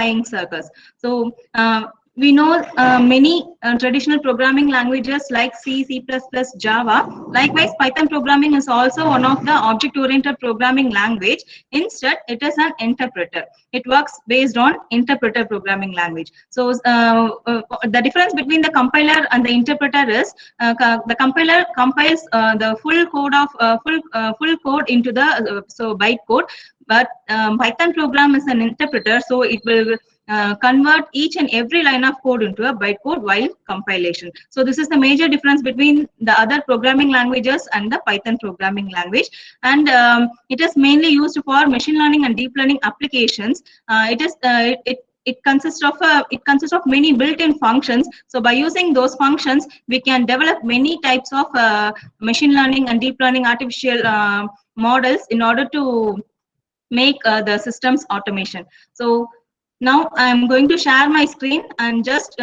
flying circus. So we know many traditional programming languages like C, C++, Java. Likewise, Python programming is also one of the object-oriented programming language. Instead, it is an interpreter. It works based on interpreter programming language. So the difference between the compiler and the interpreter is the compiler compiles the full code of full code into the bytecode, but Python program is an interpreter, so it will convert each and every line of code into a bytecode while compilation. So this is the major difference between the other programming languages and the Python programming language. And it is mainly used for machine learning and deep learning applications. It consists of many built-in functions. So by using those functions, we can develop many types of machine learning and deep learning artificial models in order to make the systems automation. So now I'm going to share my screen and just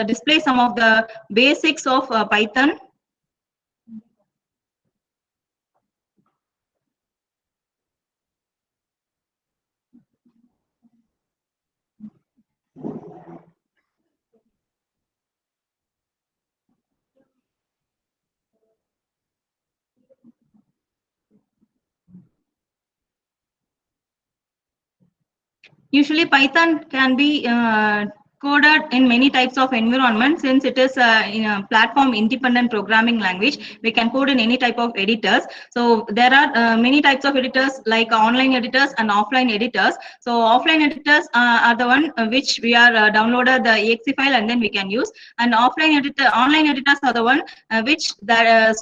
display some of the basics of Python. Usually Python can be coded in many types of environments. Since it is in a platform independent programming language, we can code in any type of editors. So there are many types of editors like online editors and offline editors. So offline editors are the one which we are downloaded the exe file and then we can use, and online editors are the one which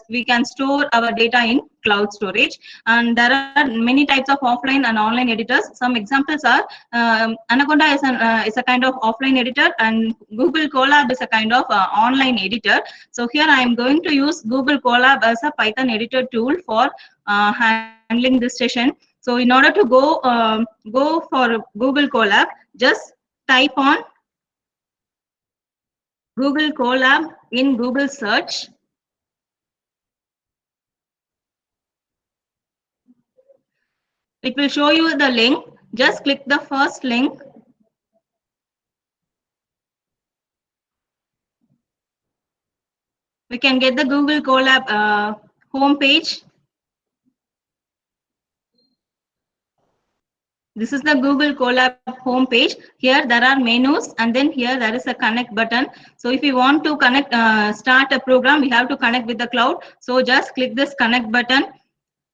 we can store our data in cloud storage. And there are many types of offline and online editors. Some examples are Anaconda is a kind of offline editor, and Google Colab is a kind of online editor. So here I am going to use Google Colab as a Python editor tool for handling this session. So in order to go for Google Colab, just type on Google Colab in Google search. It will show you the link. Just click the first link. We can get the Google Colab home page. This is the Google Colab home page. Here there are menus, and then here there is a connect button. So if you want to connect, start a program, we have to connect with the cloud. So just click this connect button,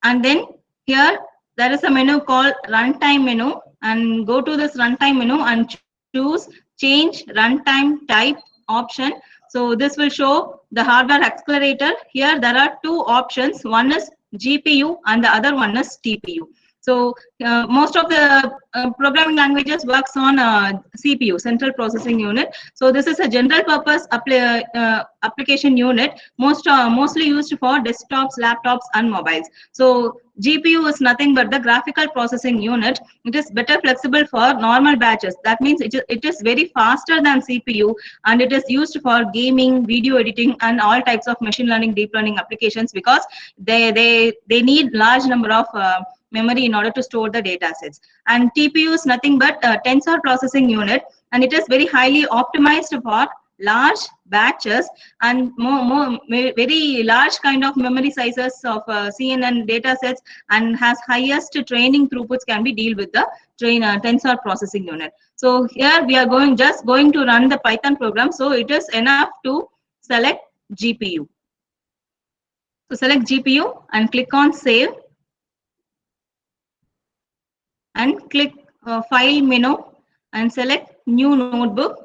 and then here there is a menu called runtime menu, and go to this runtime menu and choose change runtime type option. So this will show the hardware accelerator. Here there are two options. One is GPU and the other one is TPU. So most of the programming languages works on CPU, central processing unit. So this is a general purpose application unit, mostly used for desktops, laptops, and mobiles. So GPU is nothing but the graphical processing unit. It is better flexible for normal batches. That means it is very faster than CPU, and it is used for gaming, video editing, and all types of machine learning, deep learning applications, because they need large number of memory in order to store the data sets. And TPU is nothing but a tensor processing unit, and it is very highly optimized for large batches and very large kind of memory sizes of CNN data sets, and has highest training throughputs can be deal with the tensor processing unit. So here we are just going to run the Python program. So it is enough to select GPU. So select GPU and click on save, and click file menu and select new notebook.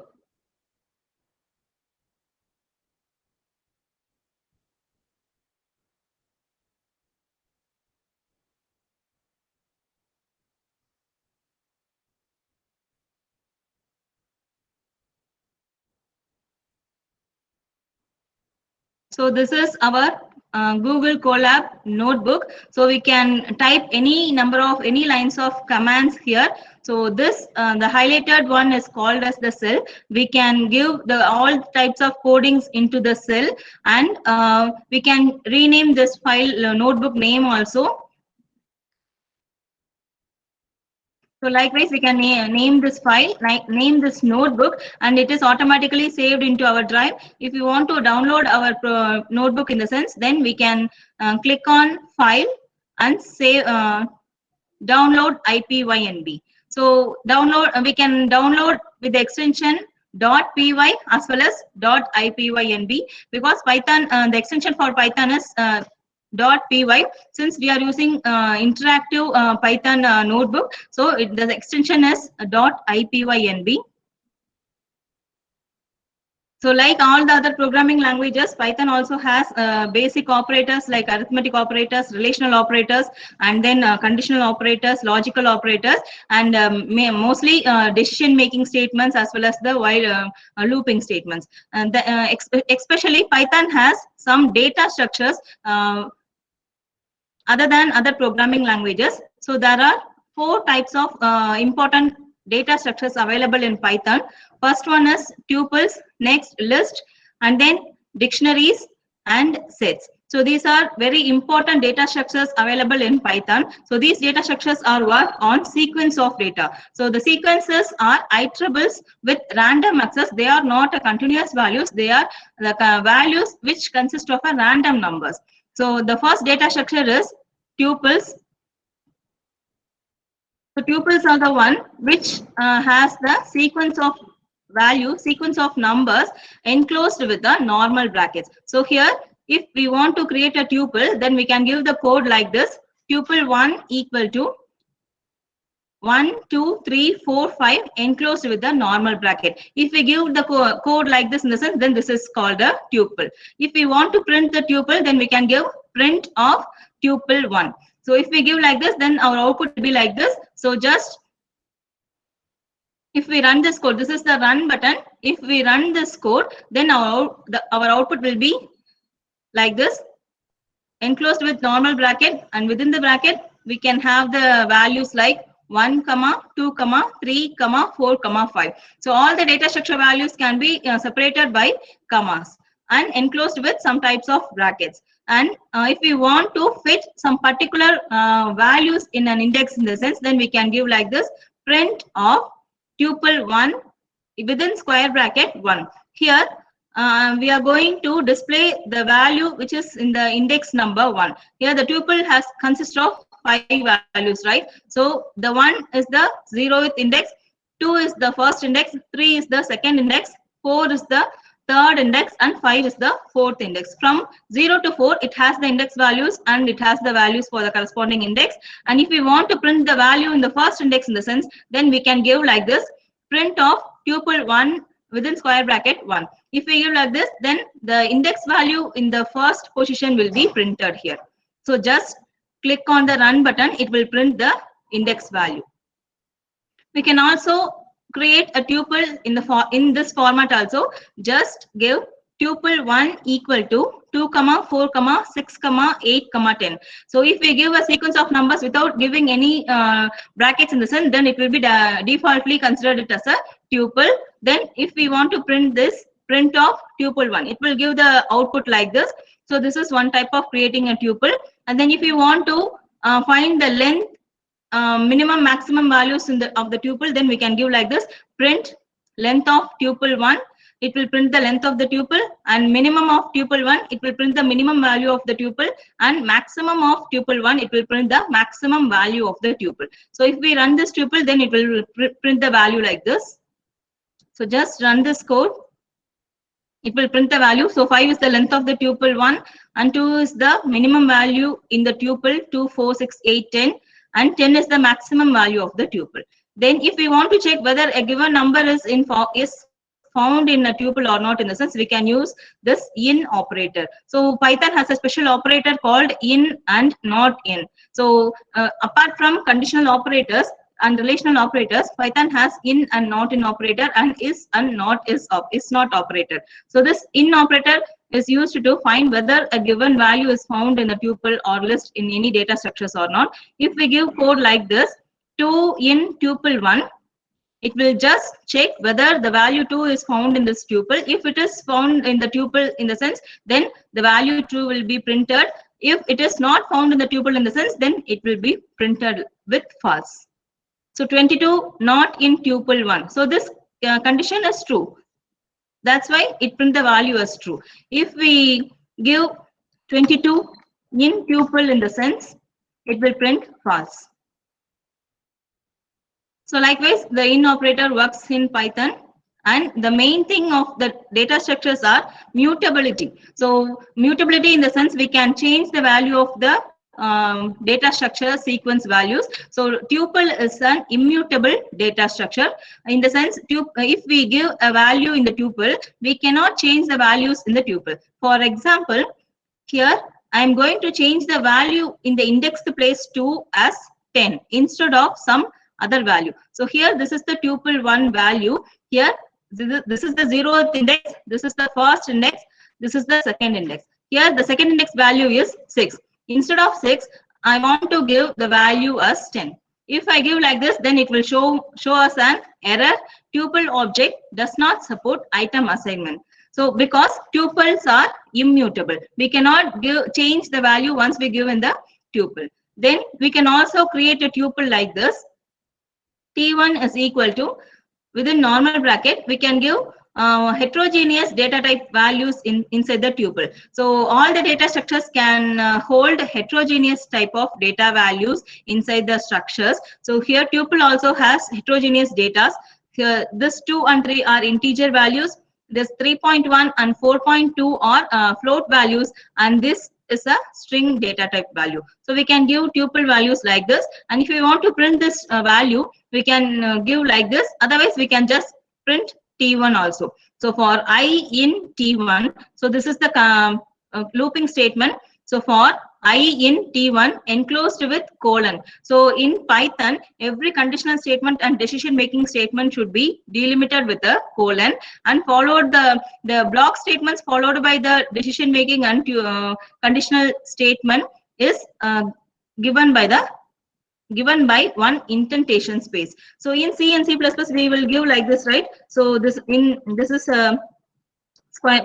So this is our Google Colab notebook. So we can type any lines of commands here. So this the highlighted one is called as the cell. We can give all types of codings into the cell, and we can rename this file notebook name also. So likewise, we can name this file, like name this notebook, and it is automatically saved into our drive. If you want to download our notebook in the sense, then we can click on file and save, download IPYNB. So we can download with the extension .py as well as .ipynb, because Python, the extension for Python is .py. Since we are using interactive Python notebook, so the extension is .ipynb. So like all the other programming languages, Python also has basic operators like arithmetic operators, relational operators, and then conditional operators, logical operators, and mostly decision-making statements, as well as the while looping statements. And especially Python has some data structures other than other programming languages. So there are 4 types of important data structures available in Python. First one is tuples, next list, and then dictionaries and sets. So these are very important data structures available in Python. So these data structures are work on sequence of data. So the sequences are iterables with random access. They are not a continuous values. They are the values which consist of a random numbers. So the first data structure is tuples. So tuples are the one which has the sequence of value, sequence of numbers enclosed with the normal brackets. So here, if we want to create a tuple, then we can give the code like this: tuple 1 equal to 1, 2, 3, 4, 5 enclosed with the normal bracket. If we give the code like this in the sense, then this is called a tuple. If we want to print the tuple, then we can give print of tuple 1. So if we give like this, then our output will be like this. So just if we run this code, this is the run button. If we run this code, then our output will be like this, enclosed with normal bracket, and within the bracket we can have the values like 1, 2, 3, 4, 5. So all the data structure values can be separated by commas and enclosed with some types of brackets. And if we want to fit some particular values in an index in the sense, then we can give like this: print of tuple 1 within square bracket 1. Here we are going to display the value which is in the index number 1. Here the tuple consists of 5 values, right? So the 1 is the 0th index, 2 is the first index, 3 is the second index, 4 is the third index, and 5 is the fourth index. From 0 to 4, it has the index values and it has the values for the corresponding index. And if we want to print the value in the first index in the sense, then we can give like this: print of tuple 1 within square bracket 1. If we give like this, then the index value in the first position will be printed here. So just click on the run button, it will print the index value. We can also create a tuple in this format also. Just give tuple 1 equal to 2, 4, 6, 8, 10. So if we give a sequence of numbers without giving any brackets in the sense, then it will be defaultly considered it as a tuple. Then if we want to print this, print of tuple 1, it will give the output like this. So this is one type of creating a tuple. And then if you want to find the length, minimum maximum values of the tuple, then we can give like this: print length of tuple 1. It will print the length of the tuple, and minimum of tuple 1, it will print the minimum value of the tuple, and maximum of tuple 1, it will print the maximum value of the tuple. So if we run this tuple, then it will print the value like this. So just run this code. It will print the value. So 5 is the length of the tuple 1, and 2 is the minimum value in the tuple 2, 4, 6, 8, 10, and 10 is the maximum value of the tuple. Then if we want to check whether a given number is found in a tuple or not in the sense, we can use this in operator. So Python has a special operator called in and not in. So apart from conditional operators and relational operators, Python has in and not in operator, and is and not is not operator. So this in operator is used to find whether a given value is found in a tuple or list in any data structures or not. If we give code like this: 2 in tuple 1, it will just check whether the value 2 is found in this tuple. If it is found in the tuple in the sense, then the value 2 will be printed. If it is not found in the tuple in the sense, then it will be printed with false. So 22 not in tuple 1. So this condition is true. That's why it print the value as true. If we give 22 in tuple in the sense, it will print false. So likewise, the in operator works in Python, and the main thing of the data structures are mutability. So mutability in the sense we can change the value of the data structure sequence values. So tuple is an immutable data structure in the sense if we give a value in the tuple, we cannot change the values in the tuple. For example, here I am going to change the value in the indexed place 2 as 10 instead of some other value. So here this is the tuple 1 value. Here this is the 0th index, this is the first index, this is the second index. Here the second index value is 6. Instead of 6, I want to give the value as 10. If I give like this, then it will show us an error. Tuple object does not support item assignment. So because tuples are immutable, we cannot change the value once we give in the tuple. Then we can also create a tuple like this. T1 is equal to, within normal bracket, we can give heterogeneous data type values inside the tuple. So all the data structures can hold heterogeneous type of data values inside the structures. So here tuple also has heterogeneous data. Here this 2 and 3 are integer values. This 3.1 and 4.2 are float values, and this is a string data type value. So we can give tuple values like this, and if we want to print this value, we can give like this. Otherwise, we can just print T1 also. So for I in T1, so this is the looping statement. So for I in T1 enclosed with colon. So in Python, every conditional statement and decision making statement should be delimited with a colon, and followed the block statements followed by the decision making and conditional statement is given by one indentation space. So in C and C++, we will give like this, right? So this is a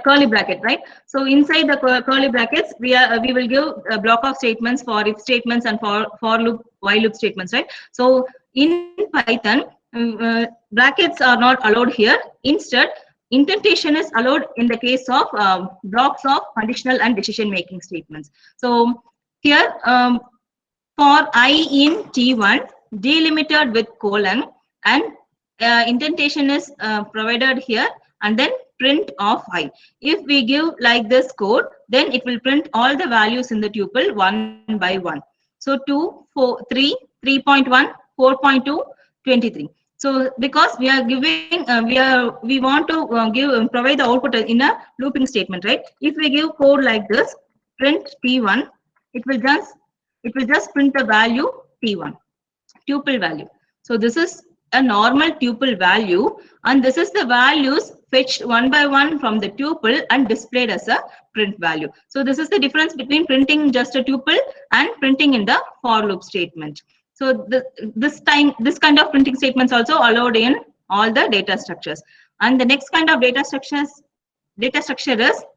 curly bracket, right? So inside the curly brackets, we will give a block of statements for if statements and for loop, while loop statements, right? So in Python, brackets are not allowed here. Instead, indentation is allowed in the case of blocks of conditional and decision making statements. So here for I in T1 delimited with colon, and indentation is provided here, and then print of I. If we give like this code, then it will print all the values in the tuple one by one. So 2, 4, 3, 3.1, 4.2, 23. So because we are giving, we want to provide the output in a looping statement, right? If we give code like this, print T1, it will just print the value T1, tuple value. So this is a normal tuple value, and this is the values fetched one by one from the tuple and displayed as a print value. So this is the difference between printing just a tuple and printing in the for loop statement. So this kind of printing statements also allowed in all the data structures. And the next kind of data structure is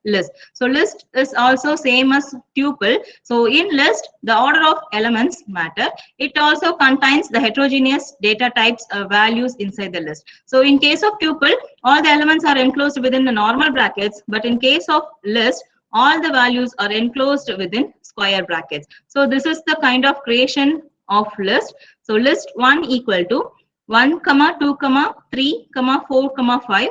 list. So list is also same as tuple. So in list, the order of elements matter. It also contains the heterogeneous data types values inside the list. So in case of tuple, all the elements are enclosed within the normal brackets, but in case of list, all the values are enclosed within square brackets. So this is the kind of creation of list. So list 1 equal to 1, 2, 3, 4, 5.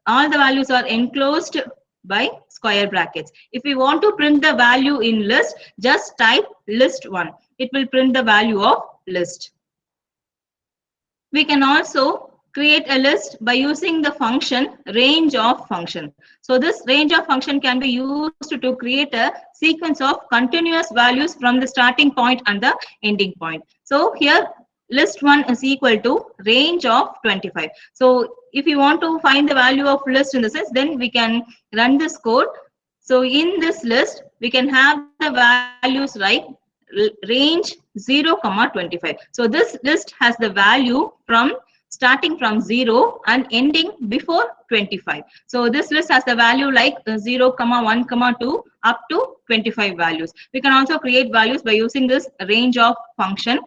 All the values are enclosed by square brackets. If we want to print the value in list, just type list 1. It will print the value of list. We can also create a list by using the function range of function. So this range of function can be used to create a sequence of continuous values from the starting point and the ending point. So here list 1 is equal to range of 25. So if you want to find the value of list in the sense, then we can run this code. So in this list, we can have the values like range 0, 25. So this list has the value from starting from 0 and ending before 25. So this list has the value like 0, 1, 2 up to 25 values. We can also create values by using this range of function.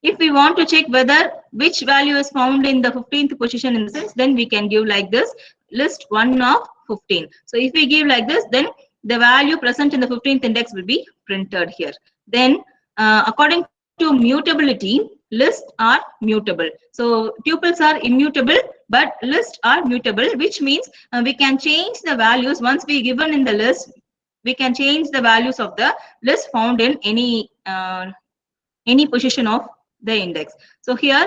If we want to check whether which value is found in the 15th position in the sense, then we can give like this, list 1 of 15. So if we give like this, then the value present in the 15th index will be printed here. Then according to mutability, lists are mutable. So tuples are immutable, but lists are mutable, which means we can change the values once we given in the list. We can change the values of the list found in any position of the index. So here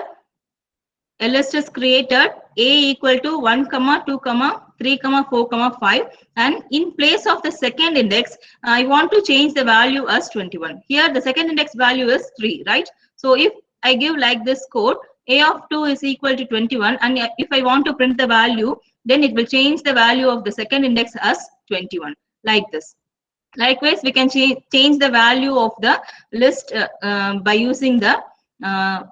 a list is created, a equal to 1 comma 2 comma 3 comma 4 comma 5, and in place of the second index I want to change the value as 21. Here the second index value is 3, right? So if I give like this code, a of 2 is equal to 21, and if I want to print the value, then it will change the value of the second index as 21, like this. Likewise, we can change the value of the list by using the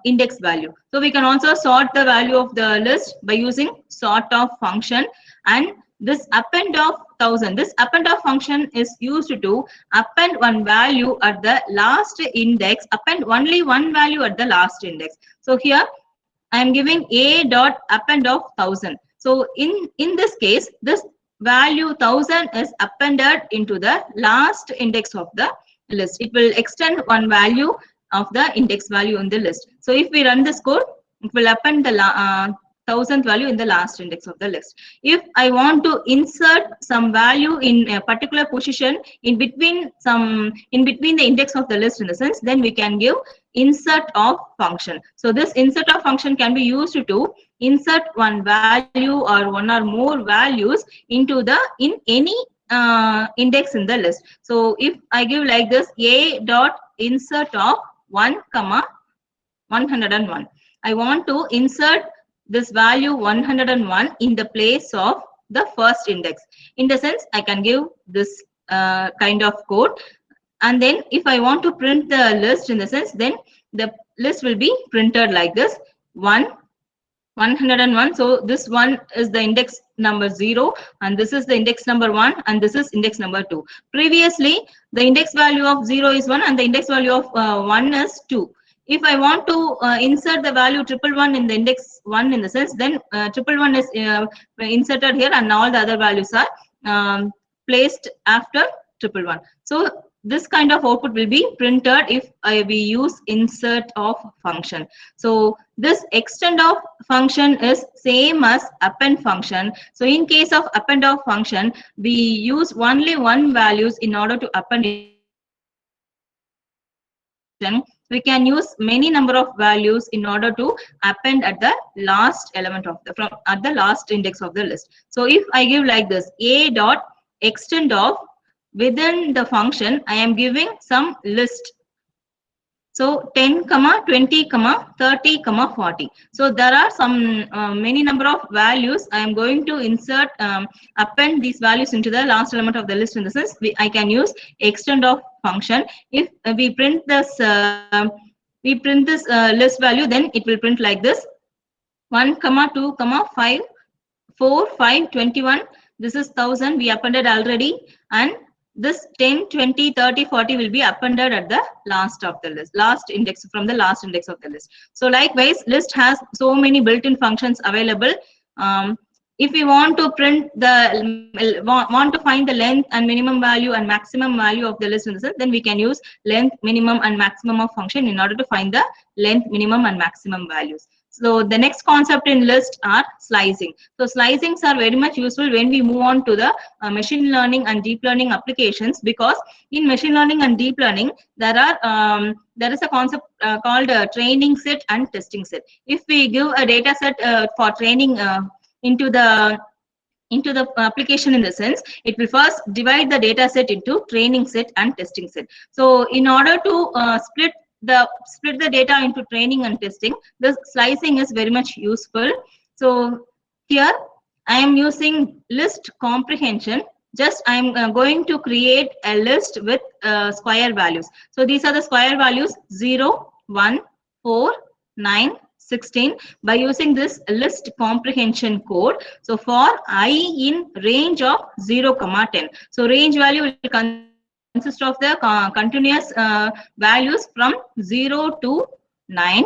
index value. So we can also sort the value of the list by using sort of function, and this append of 1000. This append of function is used to append one value at the last index, append only one value at the last index. So here I am giving a dot append of 1000. So in this case, this value 1000 is appended into the last index of the list. It will extend one value of the index value in the list. So if we run this code, it will append the 1000th value in the last index of the list. If I want to insert some value in a particular position in between the index of the list in the sense, then we can give insert of function. So this insert of function can be used to insert one value or one or more values into in any index in the list. So if I give like this, a dot insert of 1 comma 101, I want to insert this value 101 in the place of the first index. In the sense, I can give this kind of code, and then if I want to print the list in the sense, then the list will be printed like this, 101. So this one is the index number 0, and this is the index number 1, and this is index number 2. Previously, the index value of 0 is 1 and the index value of 1 is 2. If I want to insert the value 111 in the index 1 in the sense, then 111 is inserted here, and all the other values are placed after 111. So this kind of output will be printed if we use insert of function. So this extend of function is same as append function. So in case of append of function, we use only one values in order to append it. We can use many number of values in order to append at the last element of at the last index of the list. So if I give like this, a dot extend of, within the function I am giving some list. So 10 comma 20 comma 30 comma 40. So there are some many number of values. I am going to insert append these values into the last element of the list. In the sense, I can use extend of function. If we print this list value, then it will print like this, 1 comma 2 comma 5 4 5 21. This is 1000 we appended already, and this 10 20 30 40 will be appended at the last of the list, last index, from the last index of the list. So likewise, list has so many built-in functions available. If we want to print want to find the length and minimum value and maximum value of the list in the sense, then we can use length, minimum and maximum of function in order to find the length, minimum and maximum values. So the next concept in list are slicing. So slicings are very much useful when we move on to the machine learning and deep learning applications, because in machine learning and deep learning there is a concept called training set and testing set. If we give a data set for training into the application in the sense, it will first divide the data set into training set and testing set. So in order to split the data into training and testing, this slicing is very much useful. So here I am using list comprehension. Just I am going to create a list with square values. So these are the square values 0 1 4 9 16 by using this list comprehension code. So for I in range of 0, 10. So range value will consist of the continuous values from 0 to 9.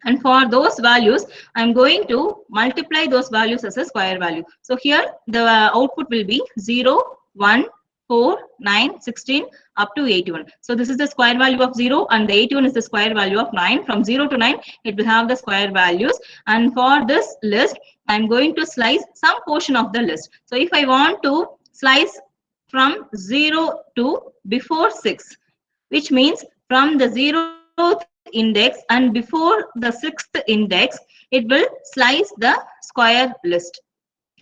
And for those values, I'm going to multiply those values as a square value. So here the output will be 0, 1, 4, 9, 16 up to 81. So this is the square value of 0 and the 81 is the square value of 9. From 0 to 9, it will have the square values. And for this list, I'm going to slice some portion of the list. So if I want to slice from 0 to before 6, which means from the 0th index and before the 6th index, it will slice the square list.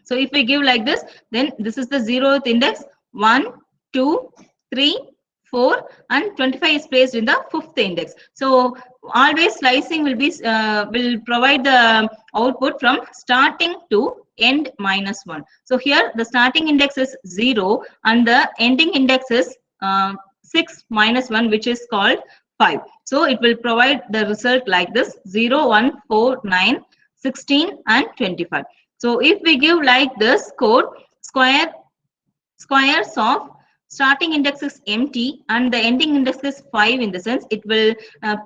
So if we give like this, then this is the 0th index, 1, 2, 3, 4, and 25 is placed in the 5th index. So always slicing will provide the output from starting to end minus 1. So here the starting index is 0 and the ending index is 6 minus 1, which is called 5. So it will provide the result like this: 0, 1, 4, 9, 16, and 25. So if we give like this code, squares of starting index is empty and the ending index is 5, in the sense it will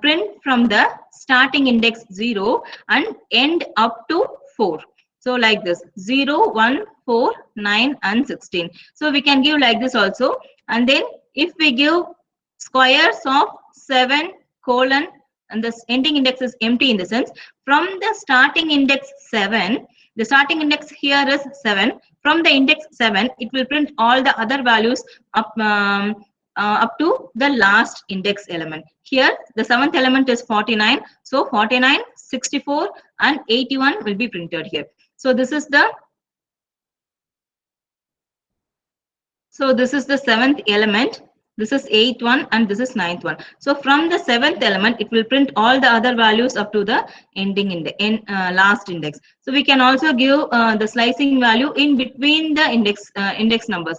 print from the starting index 0 and end up to 4. So like this: 0, 1, 4, 9, and 16. So we can give like this also. And then if we give squares of 7 colon, and the ending index is empty, in the sense from the starting index 7, the starting index here is 7. From the index 7, it will print all the other values up to the last index element. Here the 7th element is 49. So 49, 64, and 81 will be printed here. So this is the 7th element. This is 8th one and this is 9th one. So from the 7th element, it will print all the other values up to the ending in the last index. So we can also give the slicing value in between the index numbers,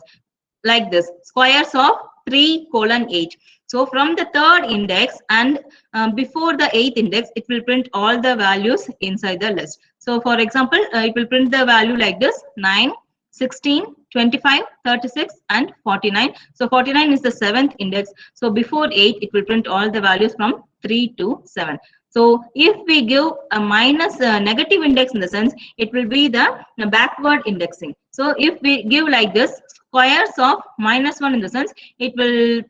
like this: squares of 3 colon 8. So from the 3rd index and before the 8th index, it will print all the values inside the list. So for example, it will print the value like this: 9, 16, 25, 36, and 49. So 49 is the 7th index. So before 8, it will print all the values from 3 to 7. So if we give a minus negative index, in the sense it will be the backward indexing. So if we give like this, squares of minus 1, in the sense it will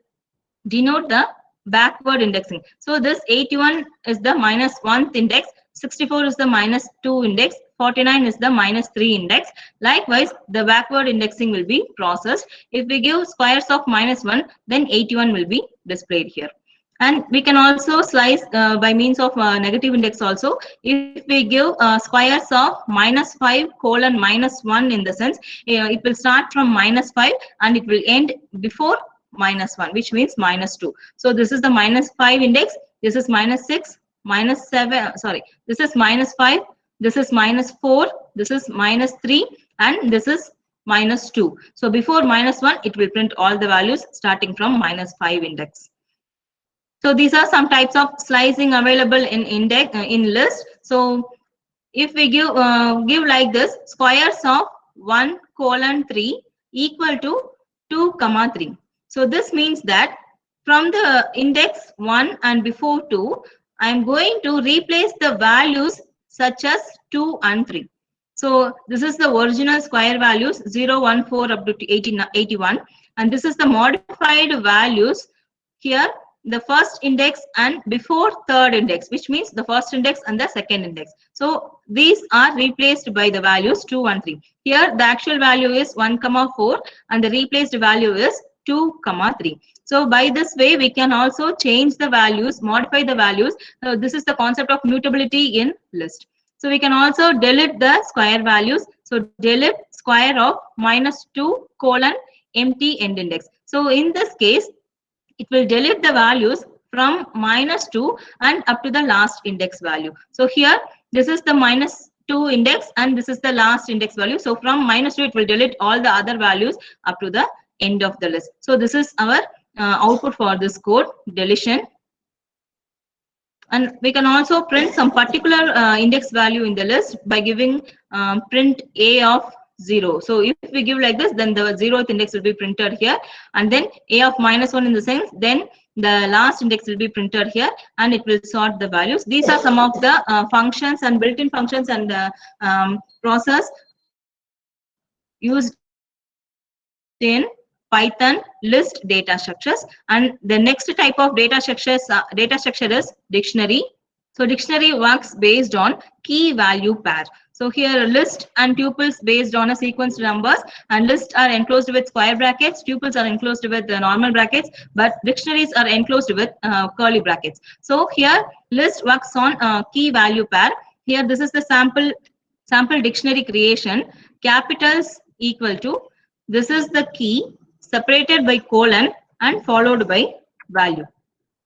denote the backward indexing. So this 81 is the minus 1th index, 64 is the minus 2 index, 49 is the minus 3 index. Likewise, the backward indexing will be processed. If we give squares of minus 1, then 81 will be displayed here. And we can also slice by means of negative index also. If we give squares of minus 5 colon minus 1, in the sense it will start from minus 5 and it will end before minus 1, which means minus 2. So this is the minus 5 index, this is minus 6, minus 7, sorry, this is minus 5, this is minus 4, this is minus 3, and this is minus 2. So before minus 1, it will print all the values starting from minus 5 index. So these are some types of slicing available in index in list. So if we give like this, squares of 1 colon 3 equal to 2 comma 3. So this means that from the index 1 and before 2, I am going to replace the values such as 2 and 3. So this is the original square values 0, 1, 4 up to 81, and this is the modified values here, the first index and before 3rd index, which means the first index and the 2nd index. So these are replaced by the values 2 and 3. Here the actual value is 1 comma 4 and the replaced value is 2 comma 3. So by this way, we can also change the values, modify the values. This is the concept of mutability in list. So we can also delete the square values. So delete square of minus 2 colon empty end index. So in this case, it will delete the values from minus 2 and up to the last index value. So here, this is the minus 2 index and this is the last index value. So from minus 2, it will delete all the other values up to the end of the list. So this is our output for this code, deletion. And we can also print some particular index value in the list by giving print A of 0. So if we give like this, then the 0th index will be printed here, and then A of minus 1 in the sense, then the last index will be printed here, and it will sort the values. These are some of the functions and built-in functions and process used in Python list data structures. And the next type of data structure is dictionary. So dictionary works based on key value pair. So here list and tuples based on a sequence numbers, and lists are enclosed with square brackets, tuples are enclosed with normal brackets, but dictionaries are enclosed with curly brackets. So here list works on key value pair. Here this is the sample dictionary creation. Capitals equal to, this is the key separated by colon and followed by value.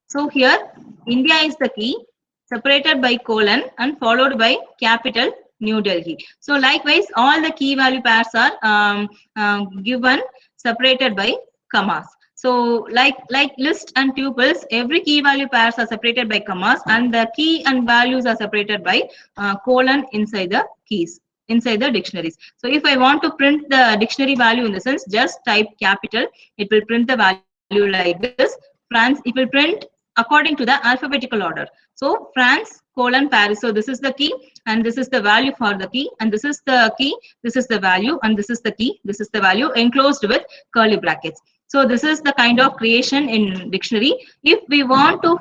So here India is the key separated by colon and followed by capital New Delhi. So likewise, all the key value pairs are given separated by commas. So like list and tuples, every key value pairs are separated by commas, and the key and values are separated by colon inside the keys, inside the dictionaries. So if I want to print the dictionary value in the sense, just type capital, it will print the value like this. France, it will print according to the alphabetical order. So France colon Paris. So this is the key and this is the value for the key, and this is the key, this is the value, and this is the key, this is the value, enclosed with curly brackets. So this is the kind of creation in dictionary. If we want to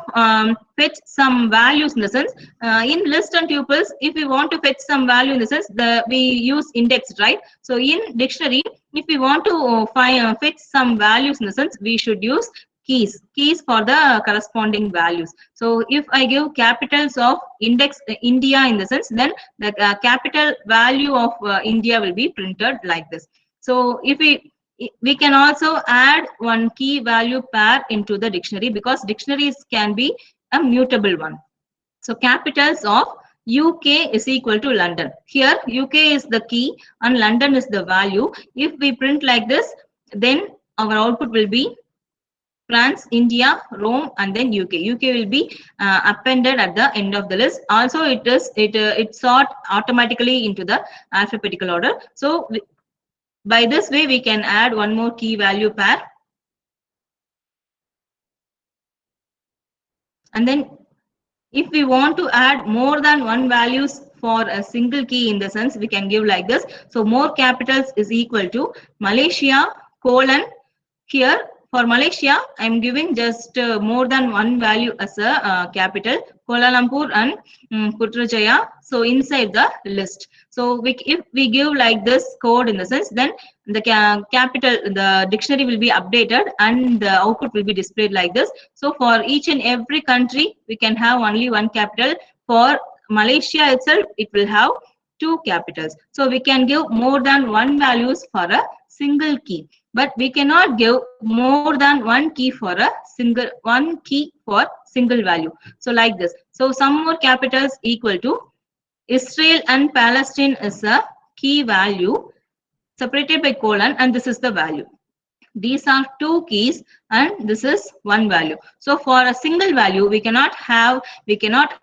fetch some values in the sense, in list and tuples, if we want to fetch some value in the sense, we use index, right? So in dictionary, if we want to fetch some values in the sense, we should use keys for the corresponding values. So if I give capitals of index India in the sense, then the capital value of India will be printed like this. So if we can also add one key value pair into the dictionary, because dictionaries can be a mutable one. So capitals of UK is equal to London. Here UK is the key and London is the value. If we print like this, then our output will be France, India, Rome, and then UK. UK will be appended at the end of the list. Also, it sort automatically into the alphabetical order. So by this way, we can add one more key value pair. And then if we want to add more than one values for a single key in the sense, we can give like this. So more capitals is equal to Malaysia colon, here for Malaysia, I am giving just more than one value as a capital, Kuala Lumpur and Putrajaya. So inside the list. So if we give like this code in the sense, then the capital, the dictionary will be updated and the output will be displayed like this. So for each and every country, we can have only one capital. For Malaysia itself, it will have two capitals. So we can give more than one values for a single key, but we cannot give more than one key for a single value. So like this. So some more capitals equal to Israel and Palestine is a key value separated by colon, and this is the value. These are two keys and this is one value. So for a single value, we cannot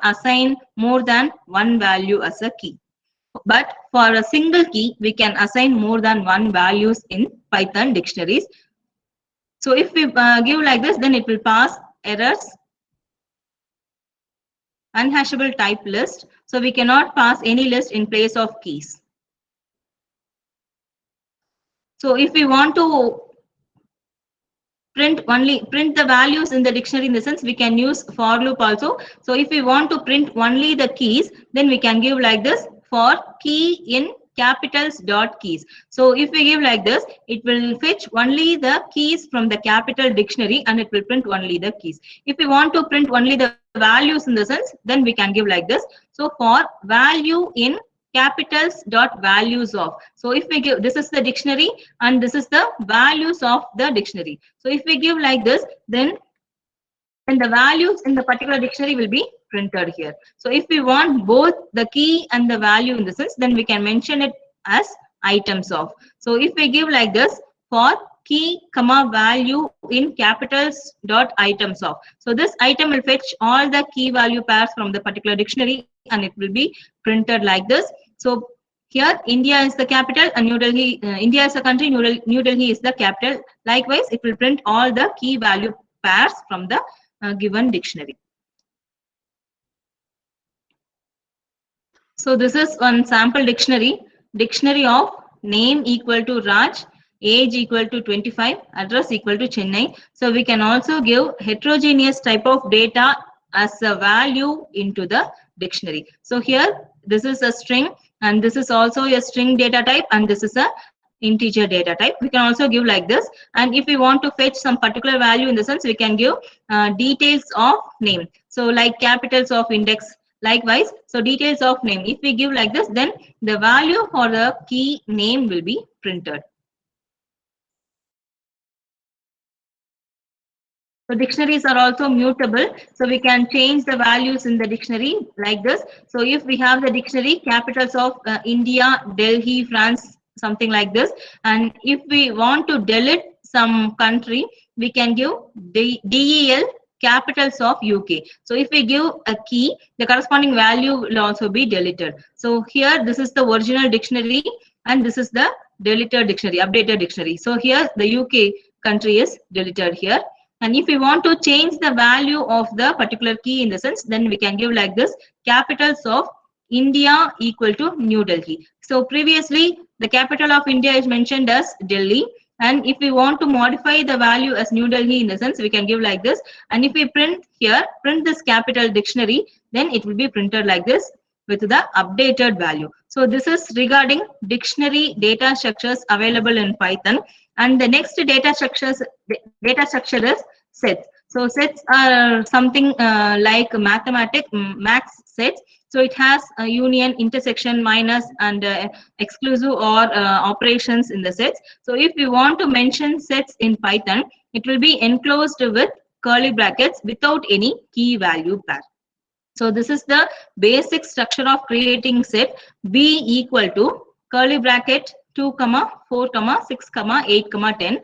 assign more than one value as a key. But for a single key, we can assign more than one values in Python dictionaries. So if we give like this, then it will pass errors, unhashable type list. So we cannot pass any list in place of keys. So if we want to print the values in the dictionary in the sense, we can use for loop also. So if we want to print only the keys, then we can give like this, for key in capitals dot keys. So if we give like this, it will fetch only the keys from the capital dictionary and it will print only the keys. If we want to print only the values in the sense, then we can give like this. So for value in capitals dot values of. So if we give, this is the dictionary and this is the values of the dictionary. So if we give like this, then the values in the particular dictionary will be printed here. So if we want both the key and the value in the sense, then we can mention it as items of. So if we give like this, for key comma value in capitals dot items of. So this item will fetch all the key value pairs from the particular dictionary and it will be printed like this. So here India is the capital and New Delhi, India is a country, New Delhi is the capital. Likewise, it will print all the key value pairs from the given dictionary. So this is one sample dictionary. Dictionary of name equal to Raj, age equal to 25, address equal to Chennai. So we can also give heterogeneous type of data as a value into the dictionary. So here this is a string and this is also a string data type and this is a integer data type. We can also give like this, and if we want to fetch some particular value, in the sense we can give details of name, so like capitals of index. Likewise, so details of name, if we give like this, then the value for the key name will be printed. So dictionaries are also mutable, so we can change the values in the dictionary like this. So if we have the dictionary capitals of India, Delhi, France, something like this, and if we want to delete some country, we can give DEL capitals of UK. So if we give a key, the corresponding value will also be deleted. So here this is the original dictionary and this is the deleted dictionary, updated dictionary. So here the UK country is deleted here. And if we want to change the value of the particular key, in the sense, then we can give like this: capitals of India equal to New Delhi. So previously the capital of India is mentioned as Delhi, and if we want to modify the value as New Delhi, in the sense, we can give like this. And if we print here, print this capital dictionary, then it will be printed like this with the updated value. So this is regarding dictionary data structures available in Python. And the next data structure is sets. So sets are something like max sets. So it has a union, intersection, minus, and exclusive or operations in the sets. So if we want to mention sets in Python, it will be enclosed with curly brackets without any key value pair. So this is the basic structure of creating set. B equal to curly bracket 2, 4, 6, 8, 10.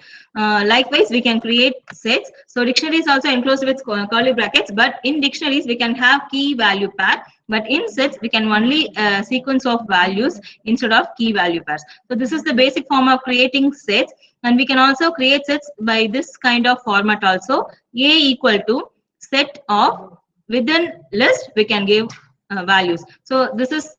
Likewise, we can create sets. So dictionary is also enclosed with curly brackets, but in dictionaries we can have key value pair. But in sets we can only sequence of values instead of key value pairs. So this is the basic form of creating sets, and we can also create sets by this kind of format also. A equal to set of, within list we can give values. So this is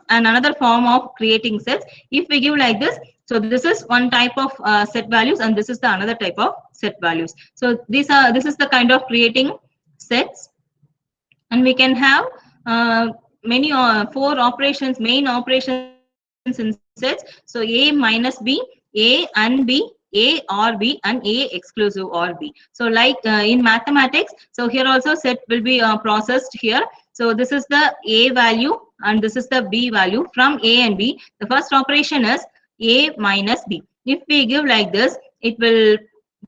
another form of creating sets. If we give like this, so this is one type of set values and this is the another type of set values. So this is the kind of creating sets, and we can have many four operations, main operations in sets. So A minus B, A and B, A or B, and A exclusive or B. So like in mathematics, so here also set will be processed here. So this is the A value and this is the B value from A and B. The first operation is A minus B. If we give like this, it will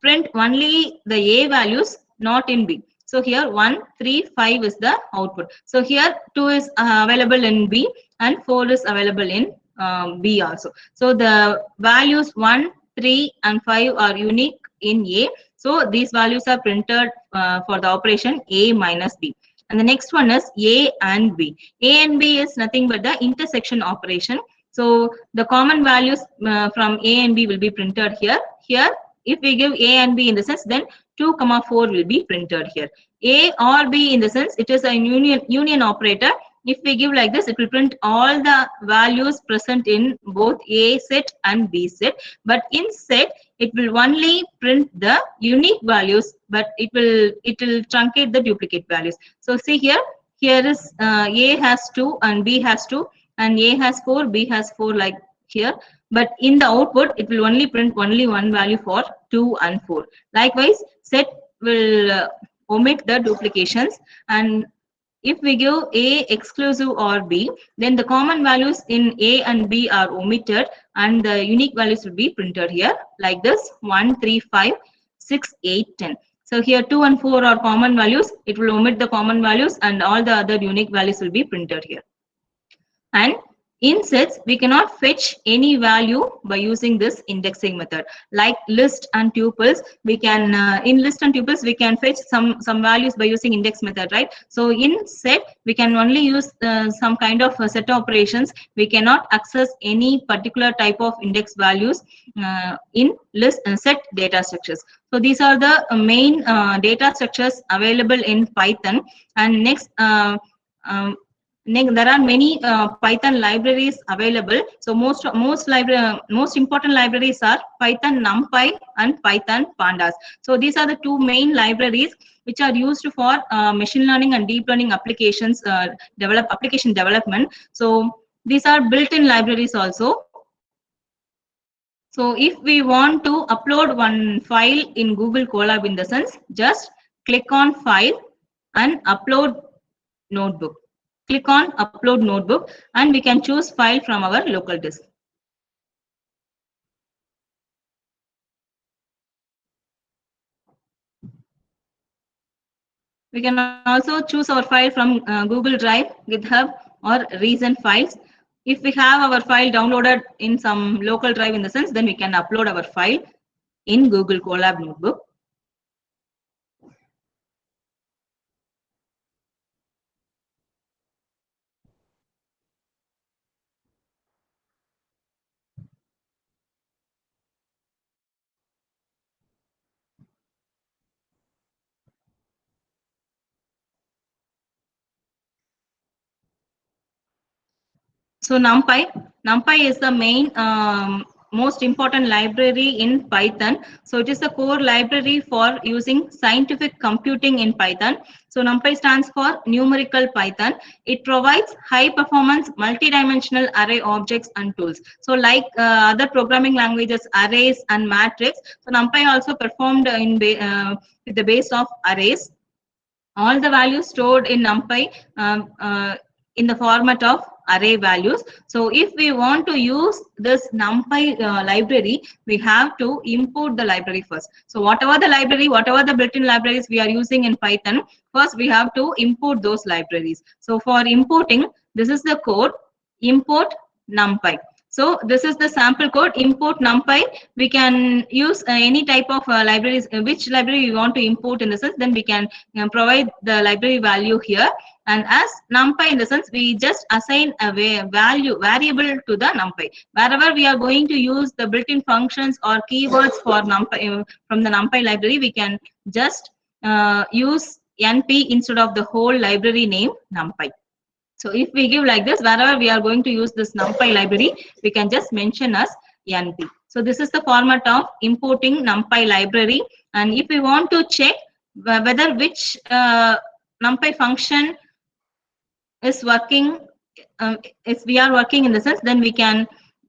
print only the A values, not in B. So here 1, 3, 5 is the output. So here 2 is available in B and 4 is available in B also. So the values 1, 3 and 5 are unique in A. So these values are printed for the operation A minus B. And the next one is A and B. A and B is nothing but the intersection operation. So the common values from A and B will be printed here. Here, if we give A and B in the sense, then 2, 4 will be printed here. A or B in the sense, it is a union operator. If we give like this, it will print all the values present in both A set and B set. But in set, it will only print the unique values, but it will truncate the duplicate values. So see here is A has 2 and B has 2, and A has 4, B has 4, like here. But in the output, it will only print only one value for 2 and 4. Likewise, set will omit the duplications, and if we give A exclusive or B, then the common values in A and B are omitted and the unique values will be printed here like this: 1, 3, 5, 6, 8, 10. So here 2 and 4 are common values. It will omit the common values and all the other unique values will be printed here. And In sets, we cannot fetch any value by using this indexing method. Like list and tuples, we can in list and tuples we can fetch some values by using index method, right? So in set, we can only use some kind of set operations. We cannot access any particular type of index values in list set data structures. So these are the main data structures available in Python. And next. There are many Python libraries available. So most important libraries are Python NumPy and Python Pandas. So these are the two main libraries which are used for machine learning and deep learning applications, application development. So these are built-in libraries also. So if we want to upload one file in Google Colab, in the sense, just click on File and Upload Notebook. Click on Upload Notebook and we can choose file from our local disk. We can also choose our file from Google Drive, GitHub, or recent files. If we have our file downloaded in some local drive, in the sense, then we can upload our file in Google Colab Notebook. So NumPy is the main most important library in Python. So it is the core library for using scientific computing in Python. So NumPy stands for numerical Python. It provides high performance multi-dimensional array objects and tools. So like other programming languages, arrays and matrix, so NumPy also performed with the base of arrays. All the values stored in NumPy in the format of array values. So if we want to use this NumPy library, we have to import the library first. So whatever the built-in libraries we are using in Python, first we have to import those libraries. So for importing, this is the code, import NumPy. So this is the sample code, import NumPy. We can use any type of libraries, which library we want to import, in the sense, then we can provide the library value here. And as NumPy, in the sense, we just assign a variable to the NumPy. Wherever we are going to use the built-in functions or keywords for NumPy from the NumPy library, we can just use NP instead of the whole library name NumPy. So if we give like this, wherever we are going to use this NumPy library, we can just mention as NP. So this is the format of importing NumPy library. And if we want to check whether which NumPy function is working, if we are working, in the sense, then we can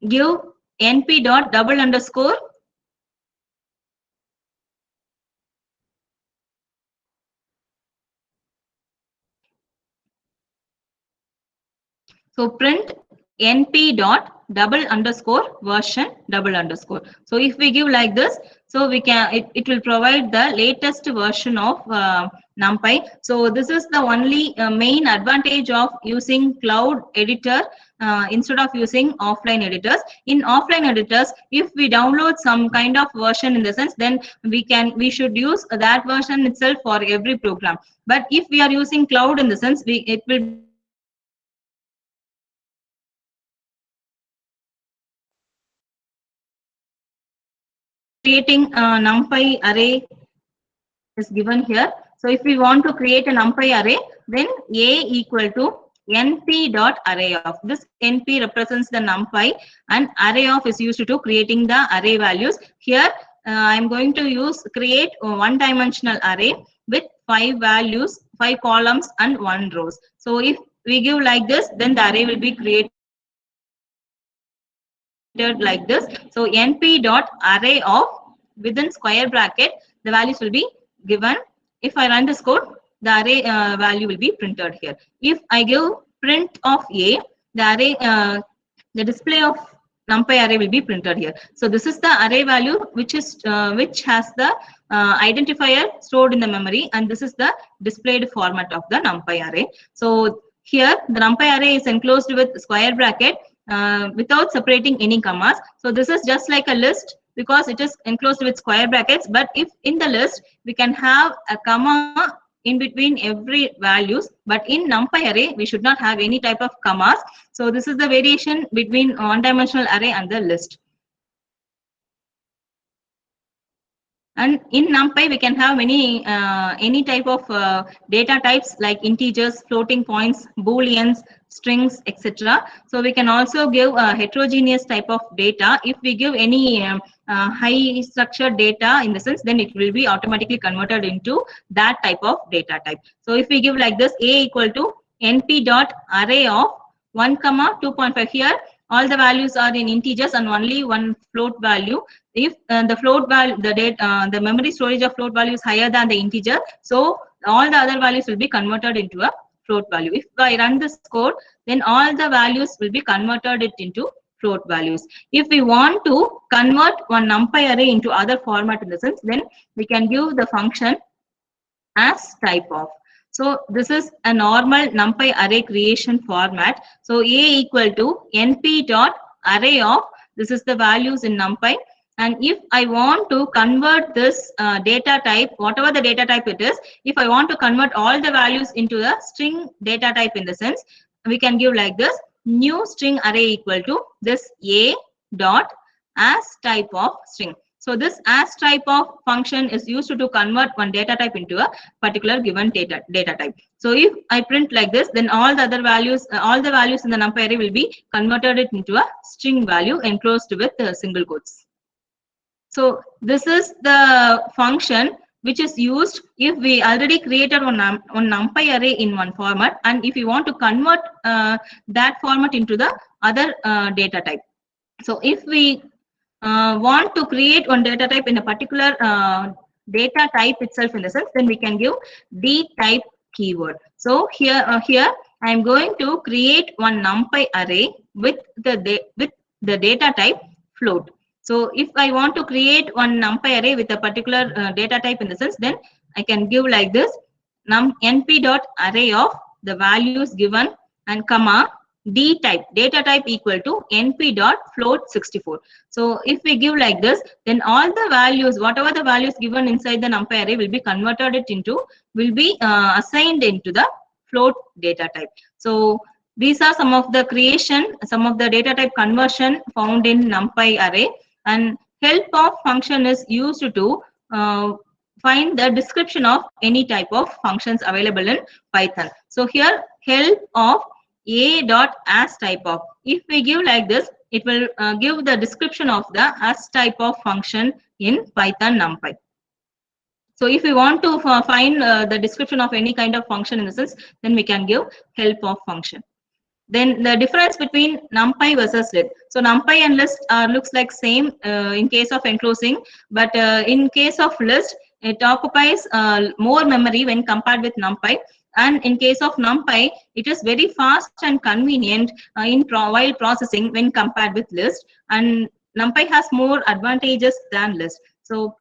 give np dot double underscore so print np dot double underscore version double underscore. So if we give like this, so we can it will provide the latest version of NumPy. So this is the only main advantage of using cloud editor instead of using offline editors. In offline editors, if we download some kind of version, in the sense, then we should use that version itself for every program. But if we are using cloud, in the sense, it will creating a NumPy array is given here. So if we want to create a NumPy array, then A equal to np dot array of. This np represents the NumPy, and array of is used to creating the array values. Here I am going to create a one-dimensional array with 5 values, 5 columns and 1 rows. So if we give like this, then the array will be created like this. So np dot array of, within square bracket, the values will be given. If I run this code, the array value will be printed here. If I give print of A, the array the display of NumPy array will be printed here. So this is the array value which has the identifier stored in the memory, and this is the displayed format of the NumPy array. So here the NumPy array is enclosed with square bracket. without separating any commas. So this is just like a list because it is enclosed with square brackets. But if in the list we can have a comma in between every values, but in NumPy array we should not have any type of commas. So this is the variation between one-dimensional array and the list. And in NumPy, we can have many any type of data types like integers, floating points, booleans, strings, etc. So we can also give a heterogeneous type of data. If we give any high structured data in the sense, then it will be automatically converted into that type of data type. So if we give like this, a equal to np dot array of 1 comma 2.5, here all the values are in integers and only one float value. If the float value, the memory storage of float value is higher than the integer, so all the other values will be converted into a float value. If I run this code, then all the values will be converted it into float values. If we want to convert one NumPy array into other format in the sense, then we can give the function as type of. So this is a normal NumPy array creation format. So a equal to np dot array of, this is the values in NumPy. And if I want to convert this data type, whatever the data type it is, if I want to convert all the values into a string data type in the sense, we can give like this, new string array equal to this a dot as type of string. So this as type of function is used to convert one data type into a particular given data type. So if I print like this, then all the other values, all the values in the NumPy array will be converted it into a string value enclosed with single quotes. So this is the function which is used if we already created one NumPy array in one format, and if you want to convert that format into the other data type. So if we want to create one data type in a particular data type itself in the sense, then we can give d type keyword. So here I am going to create one NumPy array with the data type float. So if I want to create one NumPy array with a particular data type in the sense, then I can give like this, np dot array of the values given and comma d type, data type equal to np dot float 64. So if we give like this, then all the values, whatever the values given inside the NumPy array will be converted it into, will be assigned into the float data type. So these are some of the creation, some of the data type conversion found in NumPy array. And help of function is used to find the description of any type of functions available in Python. So here help of a dot as type of, if we give like this, it will give the description of the as type of function in Python NumPy. So if we want to find the description of any kind of function in the sense, then we can give help of function. Then the difference between NumPy versus list. So NumPy and list looks like same in case of enclosing, but in case of list, it occupies more memory when compared with NumPy. And in case of NumPy, it is very fast and convenient while processing when compared with list. And NumPy has more advantages than list. So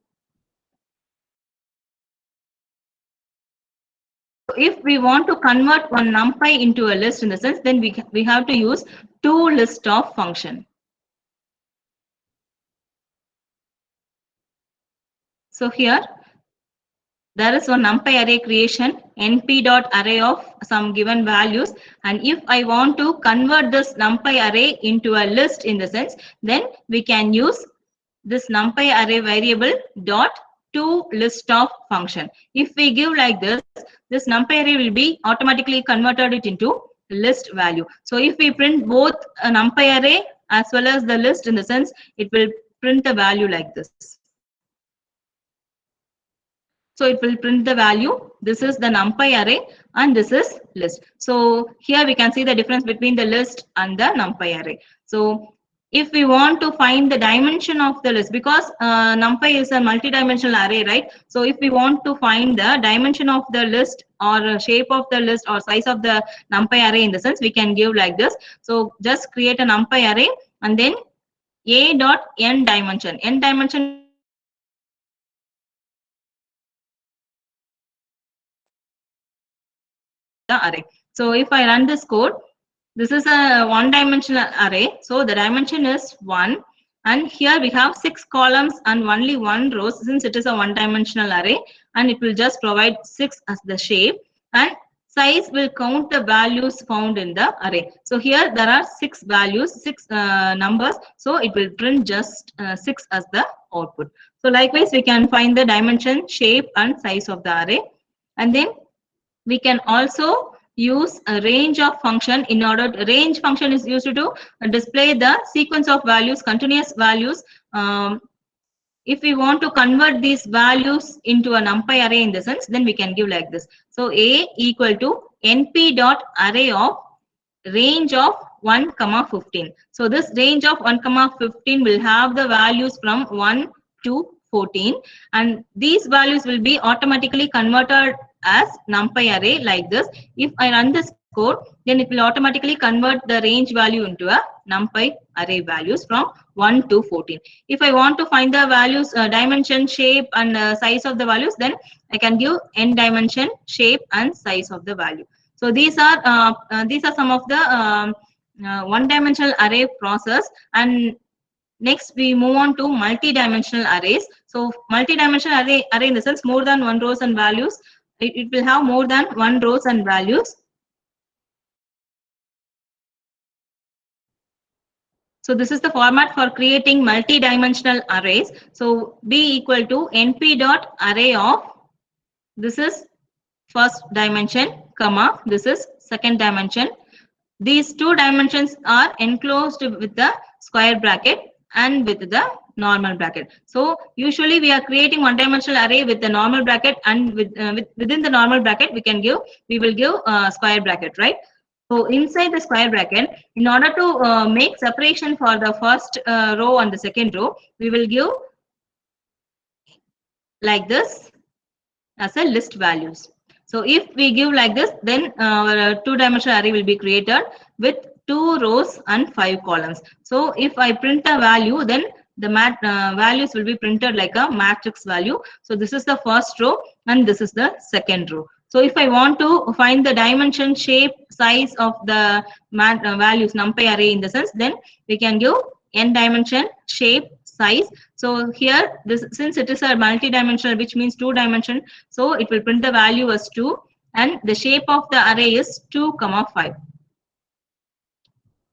if we want to convert one NumPy into a list in the sense, then we have to use toList of function. So here there is one NumPy array creation, np dot array of some given values, and if I want to convert this NumPy array into a list in the sense, then we can use this NumPy array variable dot toList of function. If we give like this NumPy array will be automatically converted it into list value. So if we print both a NumPy array as well as the list in the sense, it will print the value like this. So it will print the value. This is the NumPy array and this is list. So here we can see the difference between the list and the NumPy array. So if we want to find the dimension of the list, because NumPy is a multi-dimensional array, right? So if we want to find the dimension of the list or shape of the list or size of the NumPy array in the sense, we can give like this. So just create a NumPy array and then a dot n dimension. N dimension the array. So if I run this code, This is a one-dimensional array. So the dimension is 1. And here we have 6 columns and only 1 row since it is a one-dimensional array. And it will just provide 6 as the shape. And size will count the values found in the array. So here there are 6 values, 6 numbers. So it will print just 6 as the output. So likewise, we can find the dimension, shape and size of the array. And then we can also use a range of function. In order to, range function is used to display the sequence of values, continuous values. If we want to convert these values into a numpy array in the sense, then we can give like this. So a equal to np dot array of range of 1 comma 15. So this range of 1 comma 15 will have the values from 1 to 14, and these values will be automatically converted as numpy array like this. If I run this code, then it will automatically convert the range value into a numpy array values from 1 to 14. If I want to find the values, dimension, shape and size of the values, then I can give n dimension, shape and size of the value. So these are some of the one-dimensional array process. And next we move on to multi-dimensional arrays. So multi-dimensional array in the sense more than one rows and values. It will have more than one rows and values. So this is the format for creating multi-dimensional arrays. So b equal to np dot array of, this is first dimension, comma, this is second dimension. These two dimensions are enclosed with the square bracket and with the normal bracket. So usually we are creating one-dimensional array with the normal bracket, and within the normal bracket we will give square bracket, right? So inside the square bracket, in order to make separation for the first row and the second row, we will give like this as a list values. So if we give like this, then our two-dimensional array will be created with 2 rows and 5 columns. So if I print a value, then the values will be printed like a matrix value. So this is the first row and this is the second row. So if I want to find the dimension, shape, size of the values numpy array in the sense, then we can give n dimension, shape, size. So here, this, since it is a multi-dimensional, which means 2 dimension, so it will print the value as 2, and the shape of the array is 2 comma 5.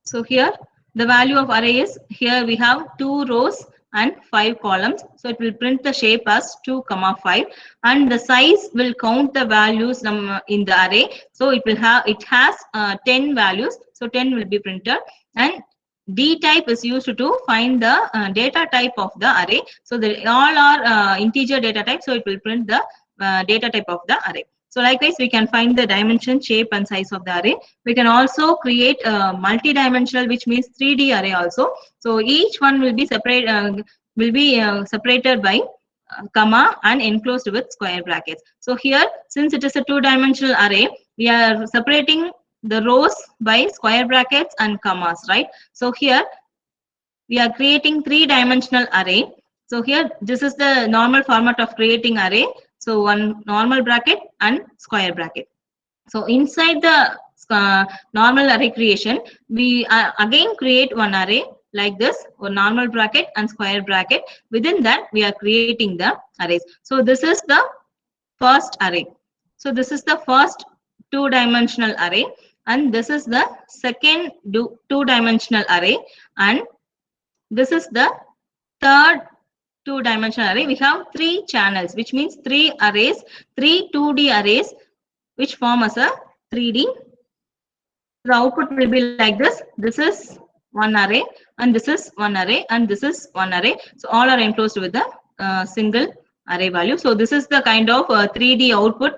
So here the value of array is, here we have 2 rows and 5 columns, so it will print the shape as 2 comma 5, and the size will count the values in the array. So it has 10 values, so 10 will be printed, and D type is used to find the data type of the array. So they all are integer data type, so it will print the data type of the array. So likewise, we can find the dimension, shape and size of the array. We can also create a multi-dimensional, which means 3D array also. So each one will be separated by comma and enclosed with square brackets. So here, since it is a two-dimensional array, we are separating the rows by square brackets and commas, right? So here we are creating 3-dimensional array. So here this is the normal format of creating array. So one normal bracket and square bracket. So inside the normal array creation, we again create one array like this, or normal bracket and square bracket. Within that we are creating the arrays. So this is the first array. So this is the first two-dimensional array, and this is the second two-dimensional array, and this is the third two-dimensional array. We have 3 channels, which means 3 arrays, 3 2D arrays, which form as a 3D. The output will be like this. This is one array, and this is one array, and this is one array. So all are enclosed with the single array value. So this is the kind of 3D output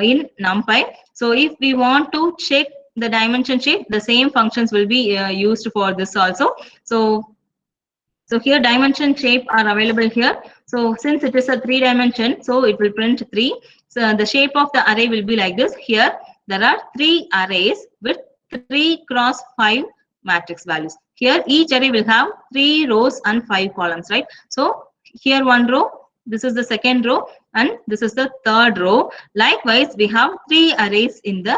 in NumPy. So if we want to check the dimension shape, the same functions will be used for this also. So here dimension shape are available here. So since it is a 3-dimension, so it will print 3. So the shape of the array will be like this. Here there are 3 arrays with 3 cross 5 matrix values. Here each array will have 3 rows and 5 columns, right? So here one row, this is the second row, and this is the third row. Likewise, we have 3 arrays in the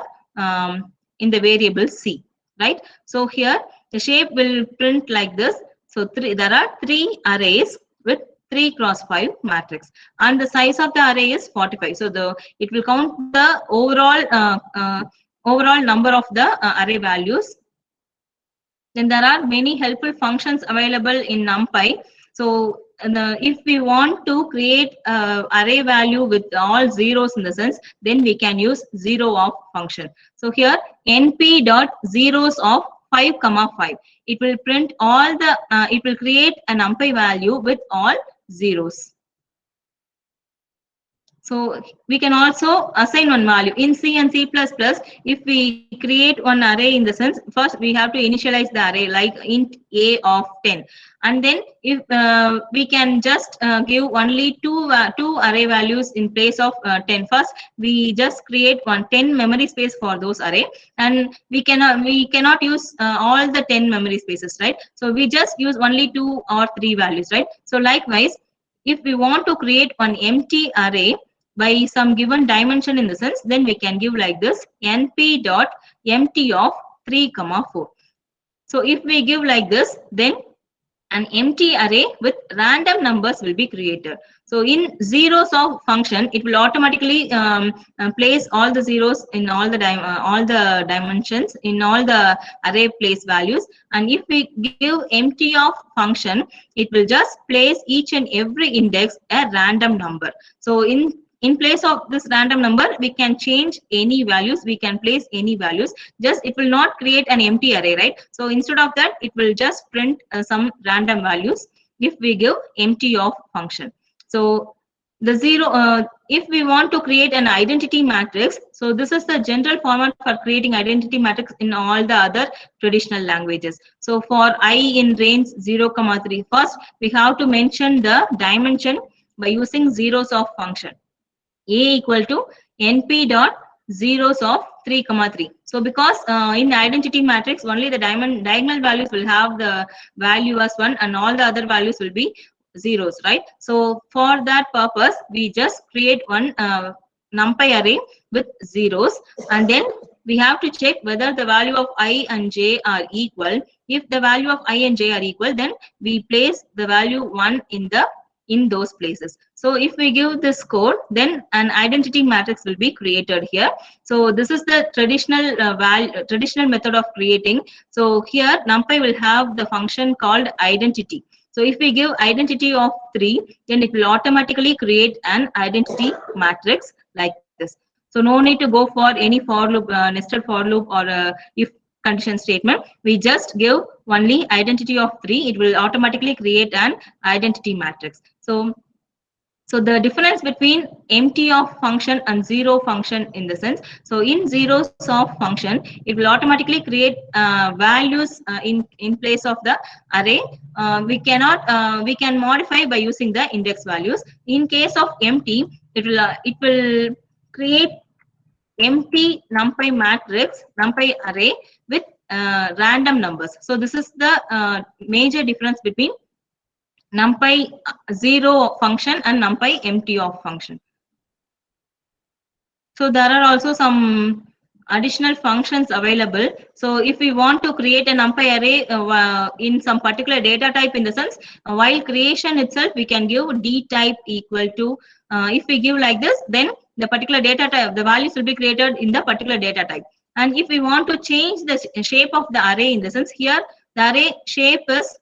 variable C, right? So here the shape will print like this. So there are three arrays with 3 cross 5 matrix, and the size of the array is 45. So it will count the overall number of the array values. Then there are many helpful functions available in NumPy. So if we want to create array value with all zeros in the sense, then we can use zero of function. So here np dot zeros of 5 comma 5. It will print all the it will create a NumPy value with all zeros. So we can also assign one value in C and C++. If we create one array in the sense, first we have to initialize the array like int a of 10, and then if we can just give only two array values in place of 10. First we just create 10 memory space for those array, and we cannot use all the 10 memory spaces, right? So we just use only 2 or 3 values, right? So likewise, if we want to create one empty array by some given dimension in the sense, then we can give like this np dot empty of 3 comma 4. So if we give like this, then an empty array with random numbers will be created. So in zeros of function, it will automatically place all the zeros in all the dimensions in all the array place values. And if we give empty of function, it will just place each and every index a random number. So in place of this random number, we can change any values, we can place any values, just it will not create an empty array, right? So instead of that, it will just print some random values if we give empty of function. So the if we want to create an identity matrix, so this is the general format for creating identity matrix in all the other traditional languages. So for I in range 0, 3, first we have to mention the dimension by using zeros of function. A equal to np dot zeros of 3 comma 3. So because in identity matrix only the diagonal values will have the value as 1 and all the other values will be zeros, right? So for that purpose we just create one NumPy array with zeros, and then we have to check whether the value of I and j are equal. If the value of I and j are equal, then we place the value 1 in those places. So if we give this code, then an identity matrix will be created here. So this is the traditional method of creating. So here NumPy will have the function called identity. So if we give identity of 3, then it will automatically create an identity matrix like this. So no need to go for any for loop, nested for loop, or if condition statement. We just give only identity of 3. It will automatically create an identity matrix. So the difference between empty of function and zero function in the sense, so in zeros of function, it will automatically create values in place of the array. We can modify by using the index values. In case of empty, it will create empty NumPy array with random numbers. So this is the major difference between NumPy zero function and NumPy empty of function. So there are also some additional functions available. So if we want to create a NumPy array in some particular data type in the sense, while creation itself, we can give d type equal to, if we give like this, then the particular data type, the values will be created in the particular data type. And if we want to change the shape of the array in the sense, here the array shape is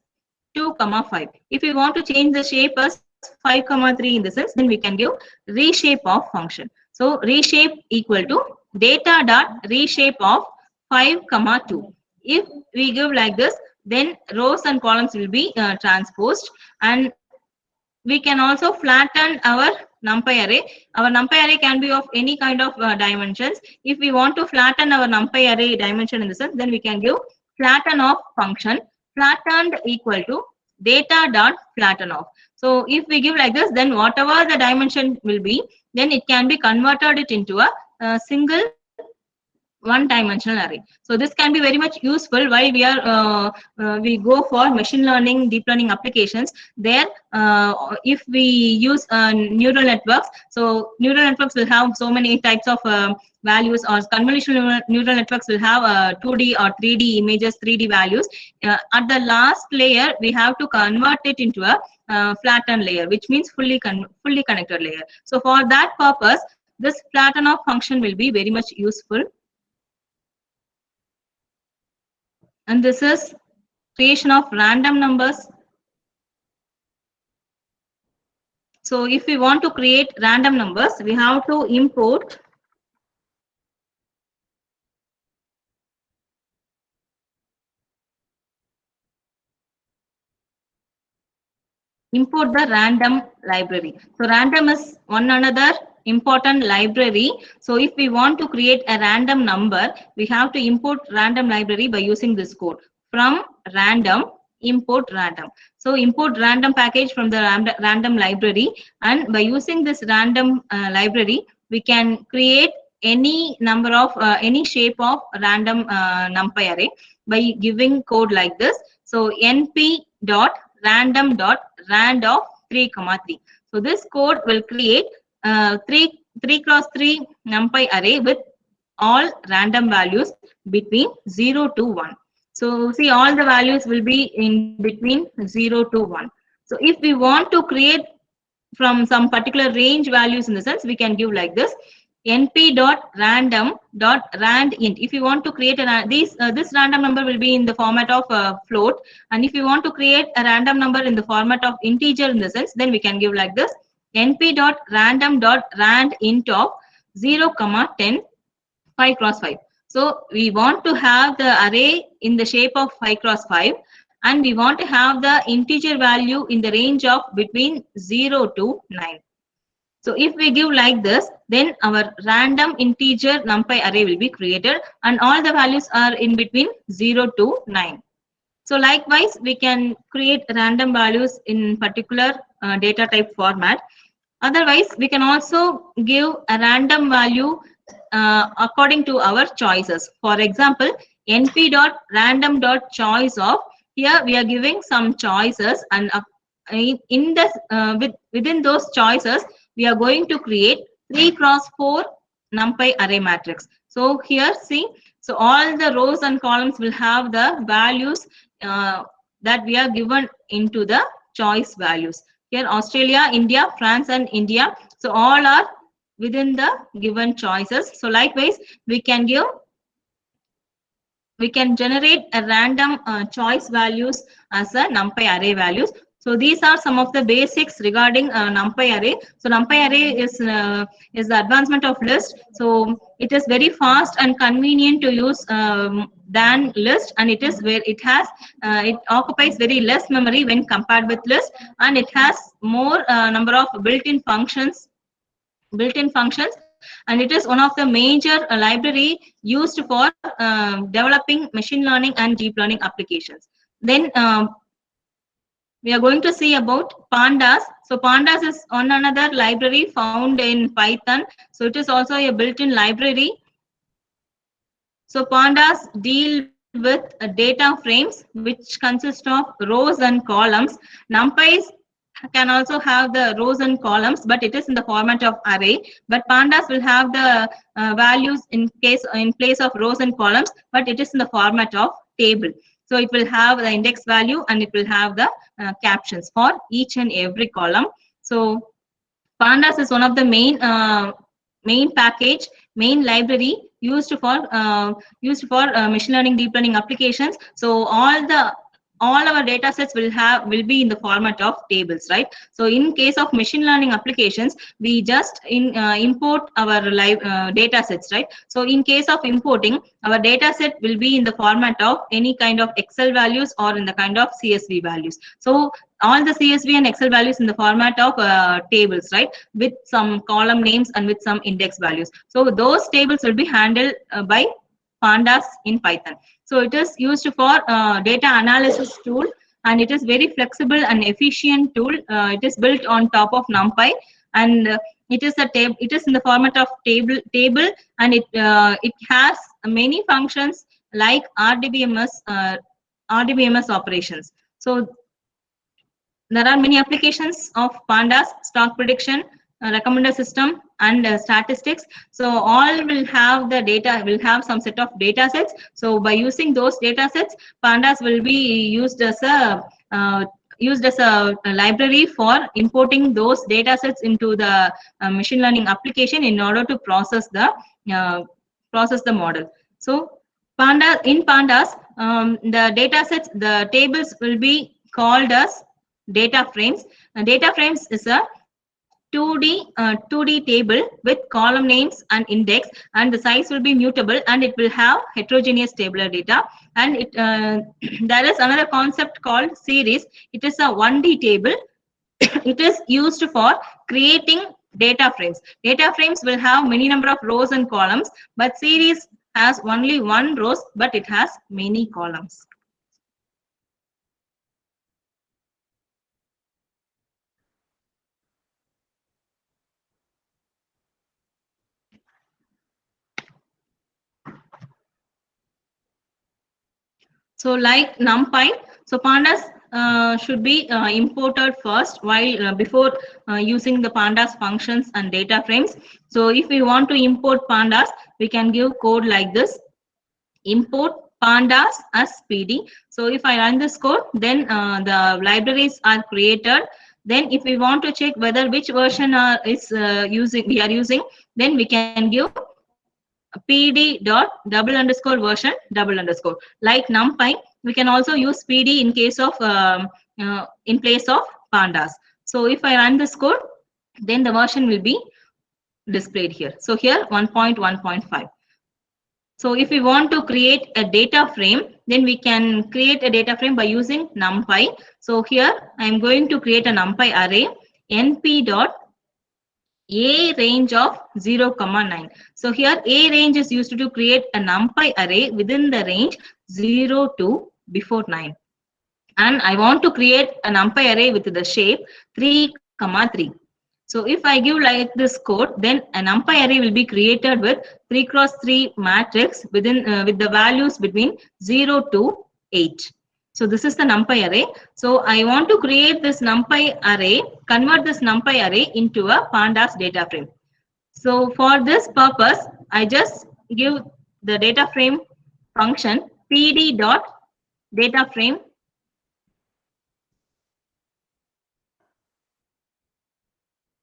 2, 5. If we want to change the shape as 5, 3 in the sense, then we can give reshape of function. So reshape equal to data dot reshape of 5, 2. If we give like this, then rows and columns will be transposed, and we can also flatten our NumPy array. Our NumPy array can be of any kind of dimensions. If we want to flatten our NumPy array dimension in the sense, then we can give flatten of function. Flattened equal to data dot flatten off. So if we give like this, then whatever the dimension will be, then it can be converted it into a single one-dimensional array. So this can be very much useful while we go for machine learning, deep learning applications. There, if we use neural networks, so neural networks will have so many types of values, or convolutional neural networks will have 2D or 3D images, 3D values. At the last layer, we have to convert it into a flattened layer, which means fully connected layer. So for that purpose, this flatten off function will be very much useful. And this is creation of random numbers. So if we want to create random numbers, we have to import the random library. So random is one another important library. So if we want to create a random number, we have to import random library by using this code. From random, import random. So import random package from the random library, and by using this random library, we can create any number of any shape of random numpy array by giving code like this. So np dot random dot rand of 3, 3. So this code will create 3 cross 3 numpy array with all random values between 0 to 1. So see, all the values will be in between 0 to 1. So if we want to create from some particular range values, in the sense, we can give like this: np dot random dot rand int. If you want to create this random number will be in the format of float, and if you want to create a random number in the format of integer, in the sense, then we can give like this: np dot random dot rand int of 0, 10, 5 cross 5. So we want to have the array in the shape of 5 cross 5, and we want to have the integer value in the range of between 0 to 9. So if we give like this, then our random integer numpy array will be created, and all the values are in between 0 to 9. So likewise, we can create random values in particular data type format. Otherwise, we can also give a random value according to our choices. For example, np.random.choice of, here we are giving some choices, and in this within those choices, we are going to create 3 cross 4 numpy array matrix. So here, see, so all the rows and columns will have the values that we are given into the choice values. Here Australia, India, France and India. So all are within the given choices. So likewise, we can generate a random choice values as a numpy array values. So these are some of the basics regarding numpy array. So numpy array is the advancement of list. So it is very fast and convenient to use than list, and it is where it occupies very less memory when compared with list, and it has more number of built-in functions, and it is one of the major library used for developing machine learning and deep learning applications. Then we are going to see about pandas. So pandas is one another library found in Python. So it is also a built-in library. So pandas deal with data frames which consist of rows and columns. NumPy can also have the rows and columns, but it is in the format of array. But pandas will have the values in place of rows and columns, but it is in the format of table. So it will have the index value, and it will have the captions for each and every column. So pandas is one of the main library used for machine learning, deep learning applications. So all our data sets will be in the format of tables, right? So in case of machine learning applications, we just import our live data sets, right? So in case of importing, our data set will be in the format of any kind of Excel values or in the kind of CSV values. So all the CSV and Excel values in the format of tables, right, with some column names and with some index values. So those tables will be handled by pandas in Python. So it is used for data analysis tool, and it is very flexible and efficient tool. It is built on top of NumPy, and it is in the format of table, and it has many functions like RDBMS operations. So there are many applications of pandas: stock prediction, recommender system, and statistics. So all will have the data, will have some set of data sets. So by using those data sets, pandas will be uh, used as a library for importing those data sets into the machine learning application in order to uh, process the model. So pandas, the data sets, the tables will be called as data frames. Data frames is a 2D table with column names and index, and the size will be mutable, and it will have heterogeneous tabular data. And there is another concept called series. It is a 1D table. It is used for creating data frames. Data frames will have many number of rows and columns, but series has only one rows, but it has many columns. So like NumPy, so pandas should be imported first while before using the pandas functions and data frames. So if we want to import pandas, we can give code like this: import pandas as PD. So if I run this code, then the libraries are created. Then if we want to check whether which version we are using, then we can give PD dot double underscore version double underscore. Like NumPy, we can also use PD in case of in place of pandas. So if I run this code, then the version will be displayed here. So here 1.1.5. So if we want to create a data frame, then we can create a data frame by using NumPy. So here I am going to create a NumPy array np dot a range of 0, 9. So here A range is used to create a NumPy array within the range 0 to before 9. And I want to create a NumPy array with the shape 3, 3. So if I give like this code, then a NumPy array will be created with 3 cross 3 matrix with the values between 0 to 8. So this is the NumPy array. So I want to create this NumPy array, convert this NumPy array into a pandas data frame. So for this purpose, I just give the data frame function pd dot data frame.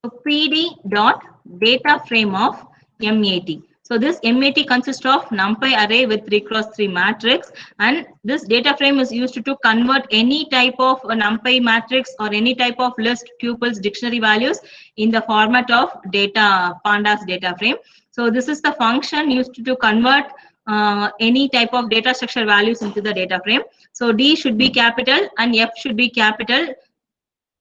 So pd dot data frame of MAT. So this MAT consists of NumPy array with 3 cross 3 matrix, and this data frame is used to convert any type of NumPy matrix or any type of list, tuples, dictionary values in the format of pandas data frame. So this is the function used to convert any type of data structure values into the data frame. So D should be capital and F should be capital.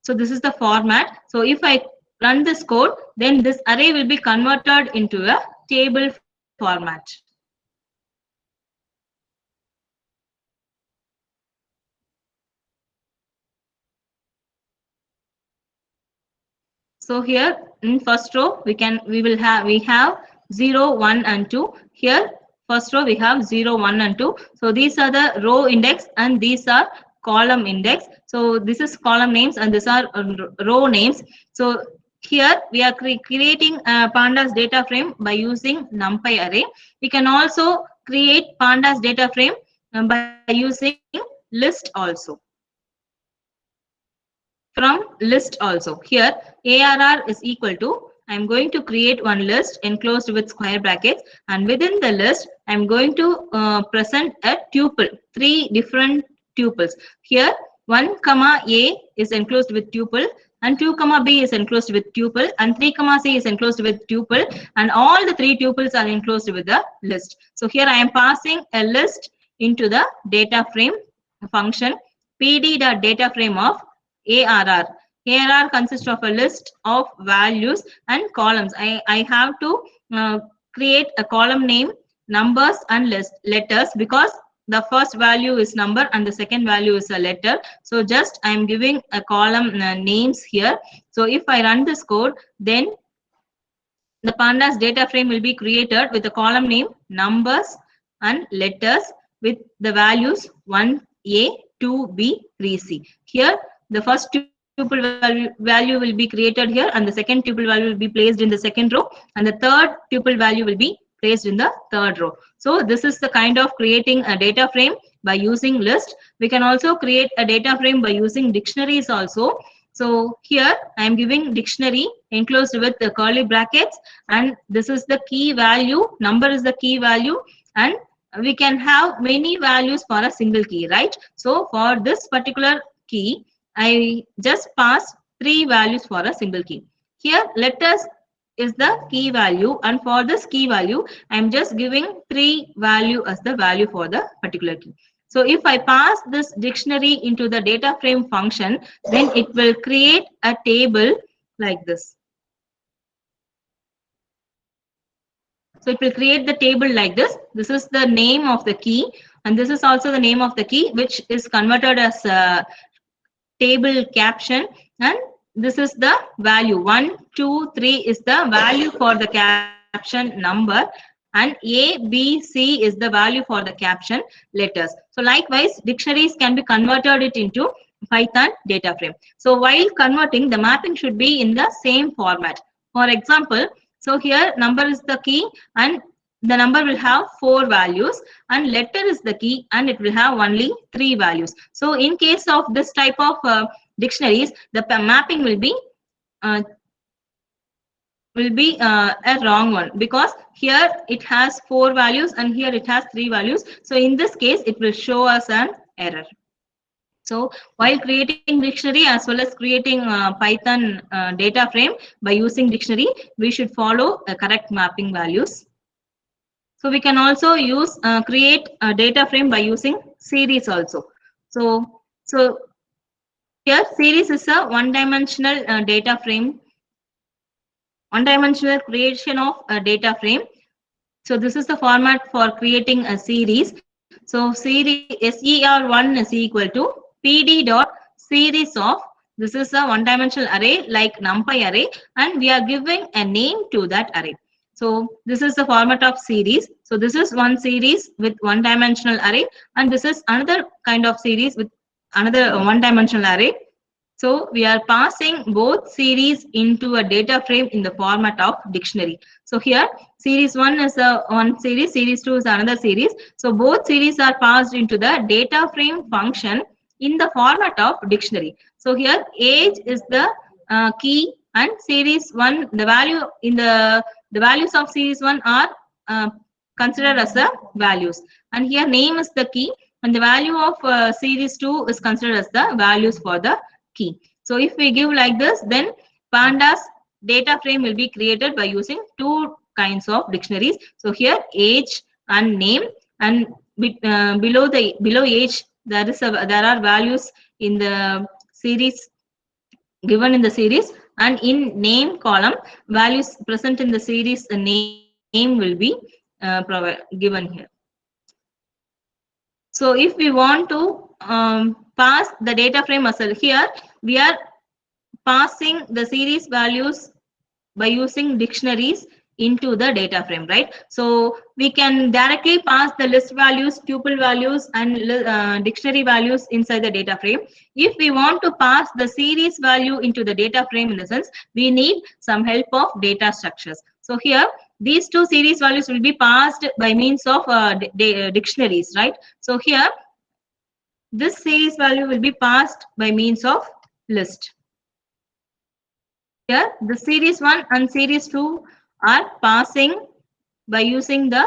So this is the format. So if I run this code, then this array will be converted into a table format. So here in first row we have 0, 1 and 2. Here first row we have 0, 1 and 2. So these are the row index and these are column index. So this is column names and these are row names. So here we are creating a pandas data frame by using NumPy array. We can also create pandas data frame by using list also. From list also. Here ARR is equal to, I'm going to create one list enclosed with square brackets, and within the list I'm going to present a tuple, 3 different tuples. Here 1 comma A is enclosed with tuple, and 2 comma B is enclosed with tuple, and 3 comma C is enclosed with tuple, and all the 3 tuples are enclosed with the list. So here I am passing a list into the data frame function pd.data frame of ARR. ARR consists of a list of values and columns. I have to create a column name, numbers and letters, because the first value is number and the second value is a letter. So just I am giving a column names here. So if I run this code, then the pandas data frame will be created with the column name, numbers, and letters with the values 1a, 2b, 3c. Here the first tuple value will be created here, and the second tuple value will be placed in the second row, and the third tuple value will be placed in the third row. So this is the kind of creating a data frame by using list. We can also create a data frame by using dictionaries also. So here I am giving dictionary enclosed with the curly brackets, and this is the key value, number is the key value, and we can have many values for a single key, right? So for this particular key, I just passed 3 values for a single key. Here letters is the key value, and for this key value I am just giving 3 value as the value for the particular key. So if I pass this dictionary into the data frame function, then it will create a table like this. So it will create the table like this. This is the name of the key, and this is also the name of the key, which is converted as a table caption, and this is the value 1, 2, 3 is the value for the caption number, and A, B, C is the value for the caption letters. So likewise, dictionaries can be converted it into Python data frame. So while converting, the mapping should be in the same format. For example, so here number is the key, and the number will have 4 values, and letter is the key, and it will have only 3 values. So in case of this type of dictionaries, the mapping will be uh, a wrong one, because here it has 4 values and here it has 3 values. So in this case, it will show us an error. So while creating dictionary as well as creating Python data frame by using dictionary, we should follow correct mapping values. So we can also use create a data frame by using series also. So here series is a one-dimensional data frame, one-dimensional creation of a data frame. So this is the format for creating a series. So series ser1 is equal to pd dot series of, this is a one-dimensional array like NumPy array, and we are giving a name to that array. So this is the format of series. So this is one series with one-dimensional array, and this is another kind of series with another one-dimensional array. So we are passing both series into a data frame in the format of dictionary. So here series 1 is one series, series 2 is another series. So both series are passed into the data frame function in the format of dictionary. So here age is the key, and series 1, the value in the values of series 1 are considered as the values, and here name is the key, and the value of series 2 is considered as the values for the key. So if we give like this, then pandas data frame will be created by using 2 kinds of dictionaries. So here age and name, and below age there are values in the series, given in the series, and in name column values present in the series name will be given here. So if we want to pass the data frame as well, here we are passing the series values by using dictionaries into the data frame, right? So we can directly pass the list values, tuple values, and dictionary values inside the data frame. If we want to pass the series value into the data frame, in the sense, we need some help of data structures. So here these 2 series values will be passed by means of dictionaries, right? So here this series value will be passed by means of list. Here the series 1 and series 2 are passing by using the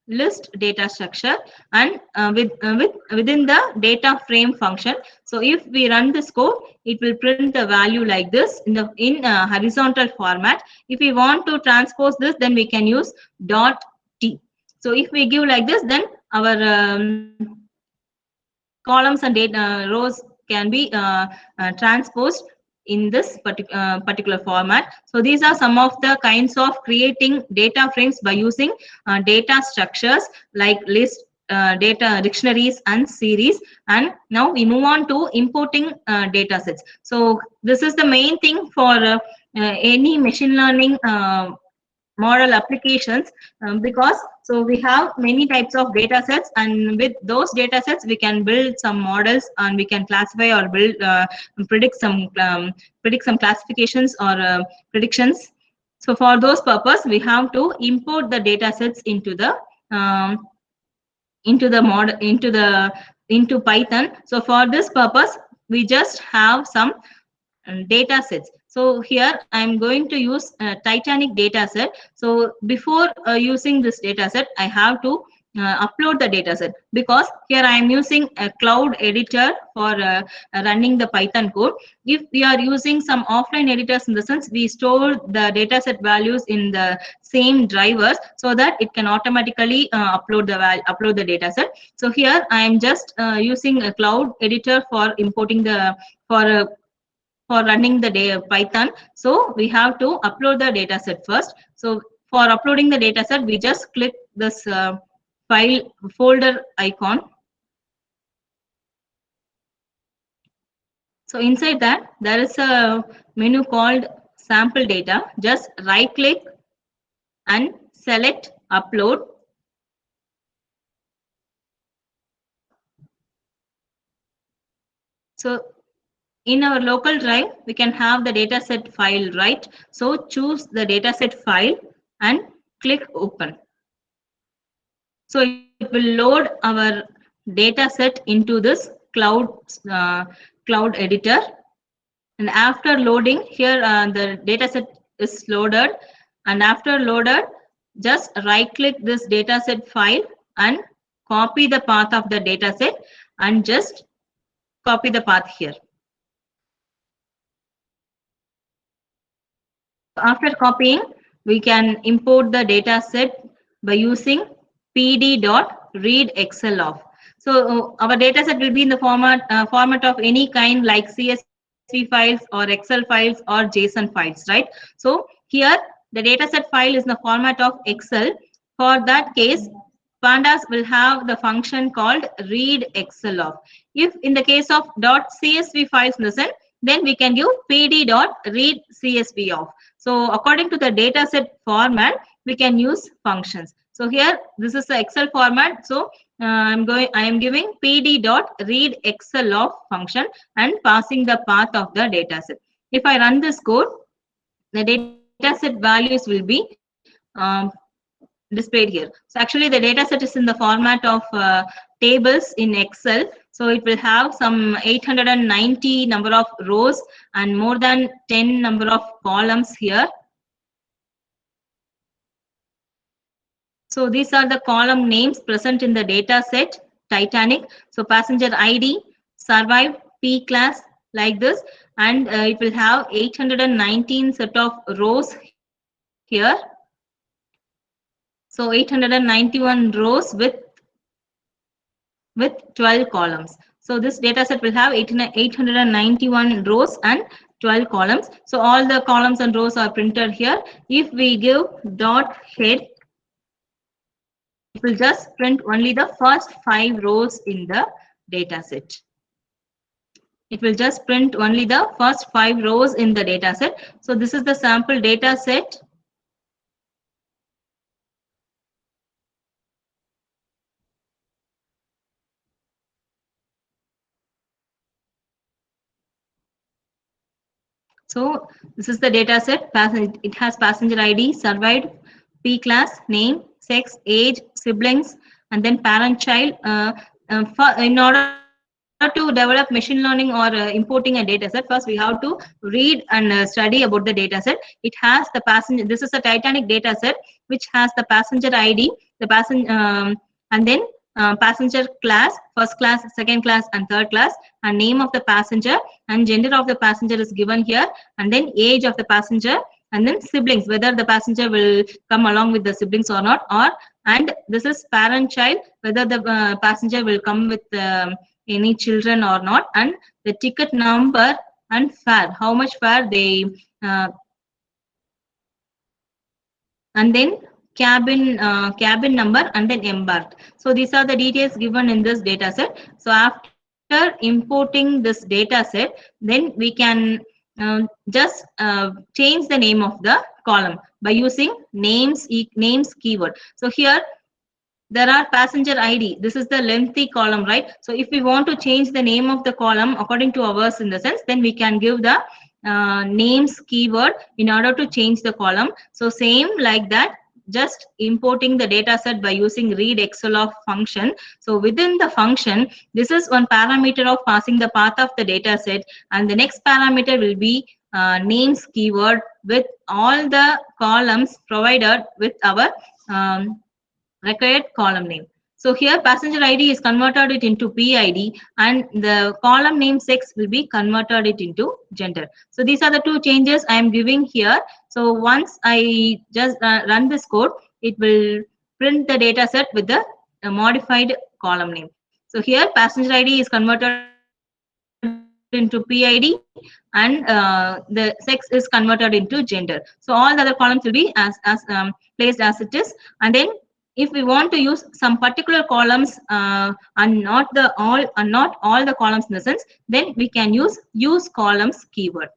list data structure, and within the data frame function. So if we run this code, it will print the value like this in horizontal format. If we want to transpose this, then we can use dot t. So if we give like this, then our columns and data rows can be transposed in this particular format. So these are some of the kinds of creating data frames by using data structures like list, data dictionaries, and series. And now we move on to importing data sets. So this is the main thing for any machine learning model applications, because So we have many types of data sets, and with those data sets, we can build some models, and we can classify or build, predict some classifications or predictions. So for those purpose, we have to import the data sets um, into Python. So for this purpose, we just have some data sets. So here I'm going to use a Titanic data set. So before using this data set, I have to upload the data set, because here I am using a cloud editor for running the Python code. If we are using some offline editors, in the sense we store the data set values in the same drivers, so that it can automatically upload the data set. So here I am just using a cloud editor for importing the for for running the Python. So we have to upload the data set first. So for uploading the data set, we just click this file folder icon. So inside that, there is a menu called sample data. Just right click and select upload. So in our local drive, we can have the dataset file, right? So choose the dataset file and click open. So it will load our dataset into this cloud editor. And after loading, here the dataset is loaded. And after loaded, just right click this dataset file and copy the path of the dataset, and just copy the path here. After copying, we can import the data set by using pd.readExcelof. So our data set will be in the format of any kind, like CSV files or Excel files or JSON files, right? So here the data set file is in the format of Excel. For that case, pandas will have the function called readExcelof. If in the case of .csv files in the cell, then we can give pd.readCSV of. So according to the dataset format, we can use functions. So here, this is the Excel format. So I am giving pd.readExcelof function and passing the path of the dataset. If I run this code, the dataset values will be displayed here. So actually the dataset is in the format of tables in Excel. So it will have some 890 number of rows and more than 10 number of columns here. So these are the column names present in the data set Titanic. So passenger ID, survived, P class, like this, and it will have 819 set of rows here. So 891 rows with 12 columns. So this data set will have 891 rows and 12 columns. So all the columns and rows are printed here. If we give dot head, it will just print only the first 5 rows in the data set. It will just print only the first 5 rows in the data set. So this is the sample data set. So this is the data set. It has passenger ID, survived, P class, name, sex, age, siblings, and then parent child. In order to develop machine learning or importing a data set, first we have to read and study about the data set. It has the passenger. This is a Titanic data set which has the passenger ID, the passenger, and then passenger class, first class, second class, and third class, and name of the passenger and gender of the passenger is given here, and then age of the passenger, and then siblings, whether the passenger will come along with the siblings or not, or and this is parent child, whether the passenger will come with any children or not, and the ticket number and fare, how much fare they and then cabin number and then embarked. So these are the details given in this data set. So after importing this data set, then we can just change the name of the column by using names keyword. So here there are passenger ID. This is the lengthy column, right? So if we want to change the name of the column according to ours in the sense, then we can give the names keyword in order to change the column. So same like that, just importing the data set by using read excel of function. So within the function, this is one parameter of passing the path of the data set, and the next parameter will be names keyword with all the columns provided with our required column name. So here passenger ID is converted it into PID, and the column name sex will be converted it into gender. So these are the two changes I am giving here. So once I just run this code, it will print the data set with the modified column name. So here passenger ID is converted into PID, and the sex is converted into gender. So all the other columns will be as placed as it is. And then if we want to use some particular columns and not all the columns in the sense, then we can use columns keyword.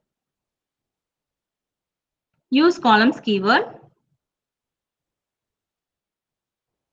Use columns keyword.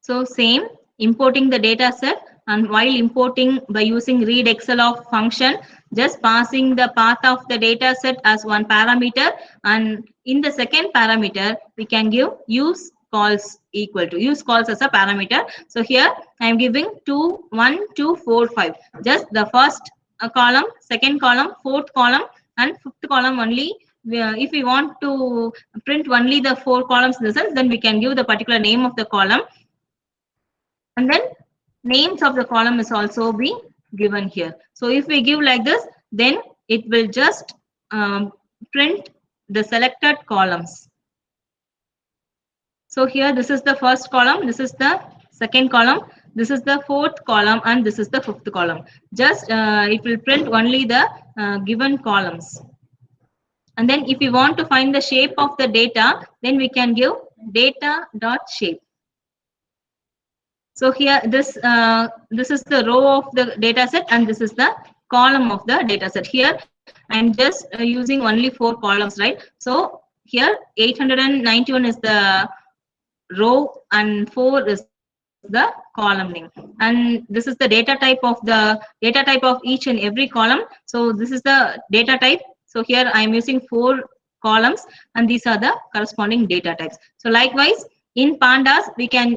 So same, importing the data set, and while importing by using read excel of function, just passing the path of the data set as one parameter, and in the second parameter we can give use calls equal to use calls as a parameter. So here I am giving 2 1 2 4 5, just the first column, second column, fourth column, and fifth column only. If we want to print only the 4 columns in the sense, then we can give the particular name of the column, and then names of the column is also be given here. So if we give like this, then it will just print the selected columns. So here this is the first column, this is the second column, this is the fourth column, and this is the fifth column. Just it will print only the given columns. And then if we want to find the shape of the data, then we can give data.shape. So here this is the row of the data set, and this is the column of the data set. Here I am just using only 4 columns, right? So here 891 is the row and 4 is the column name, and this is the data type of each and every column. So this is the data type. So here I am using 4 columns, and these are the corresponding data types. So likewise in pandas we can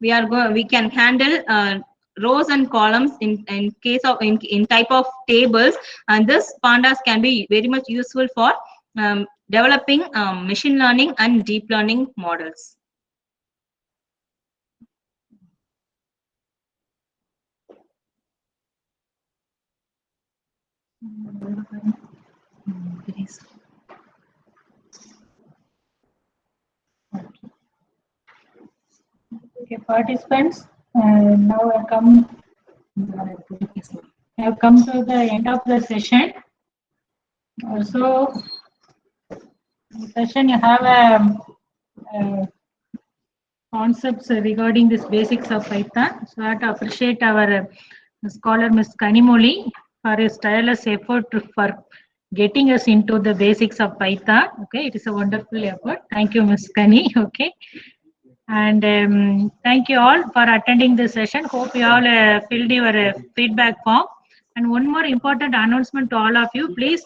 we can handle rows and columns in case of in type of tables, and this pandas can be very much useful for developing machine learning and deep learning models. Okay, participants, now I have come to the end of the session. So, session you have concepts regarding this basics of Python. So I have to appreciate our scholar Ms. Kanimoli for his tireless effort for getting us into the basics of Python. Okay, it is a wonderful effort. Thank you, Ms. Kani. Okay. And thank you all for attending this session. Hope you all filled your feedback form. And one more important announcement to all of you, please